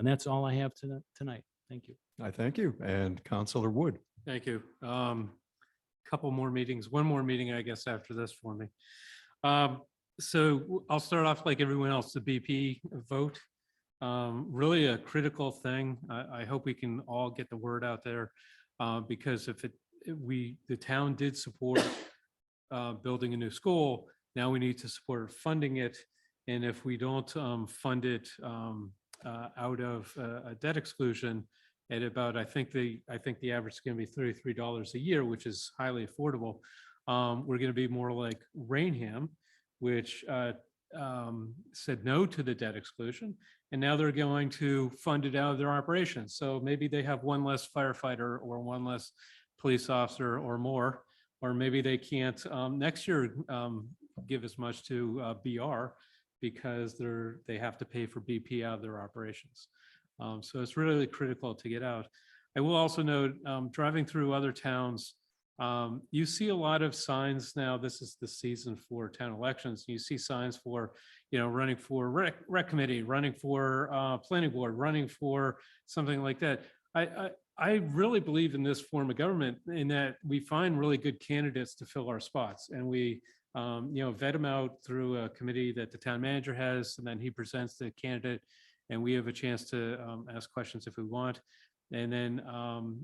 that's all I have tonight. Thank you. I thank you. And Counselor Wood. Thank you. Couple more meetings, one more meeting, I guess, after this for me. So I'll start off like everyone else, the BP vote. Really a critical thing. I hope we can all get the word out there because if the town did support building a new school, now we need to support funding it. And if we don't fund it out of a debt exclusion at about, I think the average is going to be $33 a year, which is highly affordable. We're going to be more like Rainham, which said no to the debt exclusion. And now they're going to fund it out of their operations. So maybe they have one less firefighter or one less police officer or more, or maybe they can't next year give as much to BR because they have to pay for BP out of their operations. So it's really critical to get out. I will also note, driving through other towns, you see a lot of signs now. This is the season for town elections. You see signs for, running for rec committee, running for planning board, running for something like that. I really believe in this form of government in that we find really good candidates to fill our spots, and we vet them out through a committee that the town manager has, and then he presents the candidate, and we have a chance to ask questions if we want, and then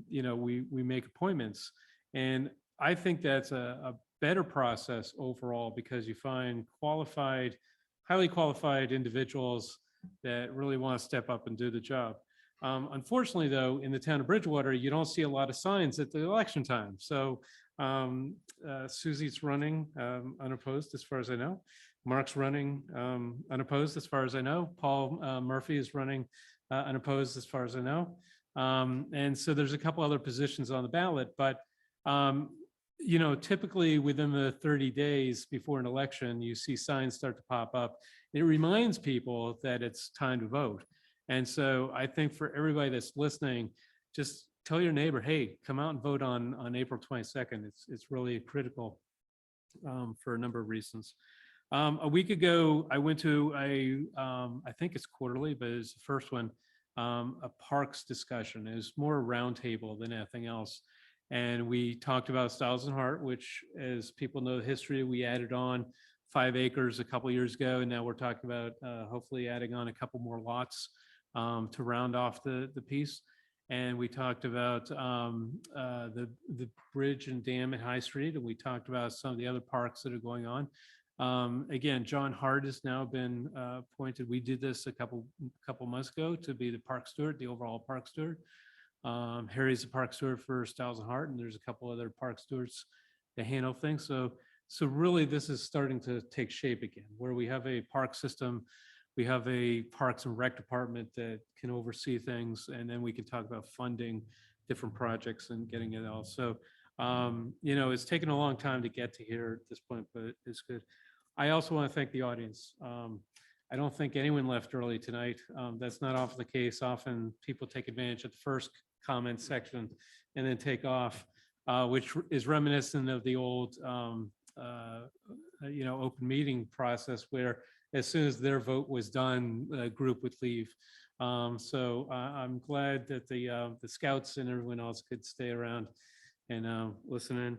we make appointments. And I think that's a better process overall because you find highly qualified individuals that really want to step up and do the job. Unfortunately, though, in the town of Bridgewater, you don't see a lot of signs at the election time. So Susie's running unopposed, as far as I know. Mark's running unopposed, as far as I know. Paul Murphy is running unopposed, as far as I know. And so there's a couple other positions on the ballot, but typically within the 30 days before an election, you see signs start to pop up. It reminds people that it's time to vote. And so I think for everybody that's listening, just tell your neighbor, hey, come out and vote on April 22nd. It's really critical for a number of reasons. A week ago, I went to I think it's quarterly, but it's the first one, a parks discussion. It was more a roundtable than anything else. And we talked about Stiles and Hart, which, as people know the history, we added on 5 acres a couple years ago. And now we're talking about hopefully adding on a couple more lots to round off the piece. And we talked about the bridge and dam at High Street. And we talked about some of the other parks that are going on. Again, John Hart has now been appointed. We did this a couple months ago to be the park steward, the overall park steward. Harry's the park steward for Stiles and Hart, and there's a couple other park stewards that handle things. So really this is starting to take shape again, where we have a park system, we have a Parks and Rec department that can oversee things, and then we can talk about funding different projects and getting it all. So, it's taken a long time to get to here at this point, but it's good. I also want to thank the audience. I don't think anyone left early tonight. That's not often the case. Often people take advantage of the first comment section and then take off, which is reminiscent of the old, open meeting process where as soon as their vote was done, the group would leave. So I'm glad that the scouts and everyone else could stay around and listen in.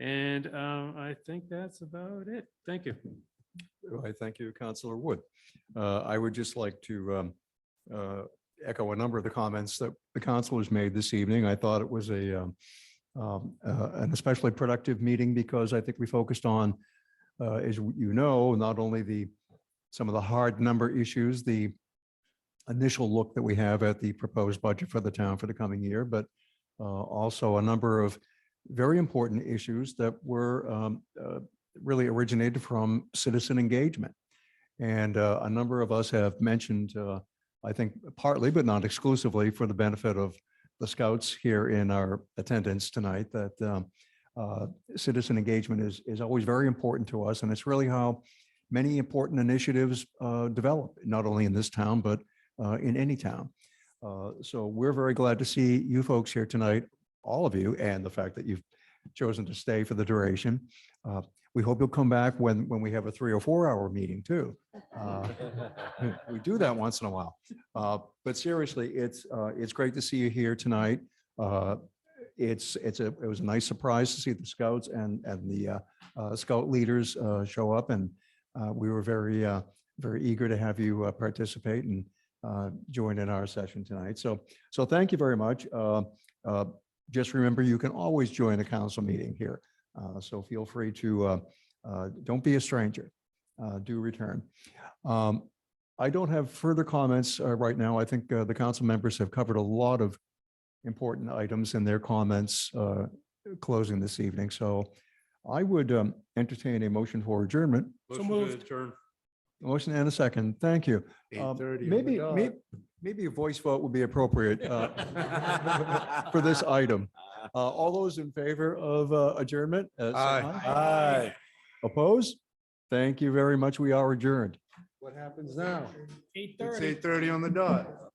And I think that's about it. Thank you. I thank you, Councilor Wood. I would just like to echo a number of the comments that the councilors made this evening. I thought it was an especially productive meeting because I think we focused on, as you know, not only some of the hard number issues, the initial look that we have at the proposed budget for the town for the coming year, but also a number of very important issues that were really originated from citizen engagement. And a number of us have mentioned, I think partly, but not exclusively, for the benefit of the Scouts here in our attendance tonight, that citizen engagement is always very important to us. And it's really how many important initiatives develop, not only in this town, but in any town. So we're very glad to see you folks here tonight, all of you, and the fact that you've chosen to stay for the duration. We hope you'll come back when we have a 3 or 4 hour meeting too. We do that once in a while. But seriously, it's great to see you here tonight. It was a nice surprise to see the Scouts and the Scout leaders show up, and we were very eager to have you participate and join in our session tonight. So thank you very much. Just remember, you can always join a council meeting here. So feel free to, don't be a stranger, do return. I don't have further comments right now. I think the council members have covered a lot of important items in their comments closing this evening. So I would entertain a motion for adjournment. Motion to adjourn. Motion and a second. Thank you. 8:30 on the Maybe a voice vote would be appropriate for this item. All those in favor of adjournment? Say Aye. Opposed? Thank you very much. We are adjourned. What happens now? 8:30. It's 8:30 on the dot.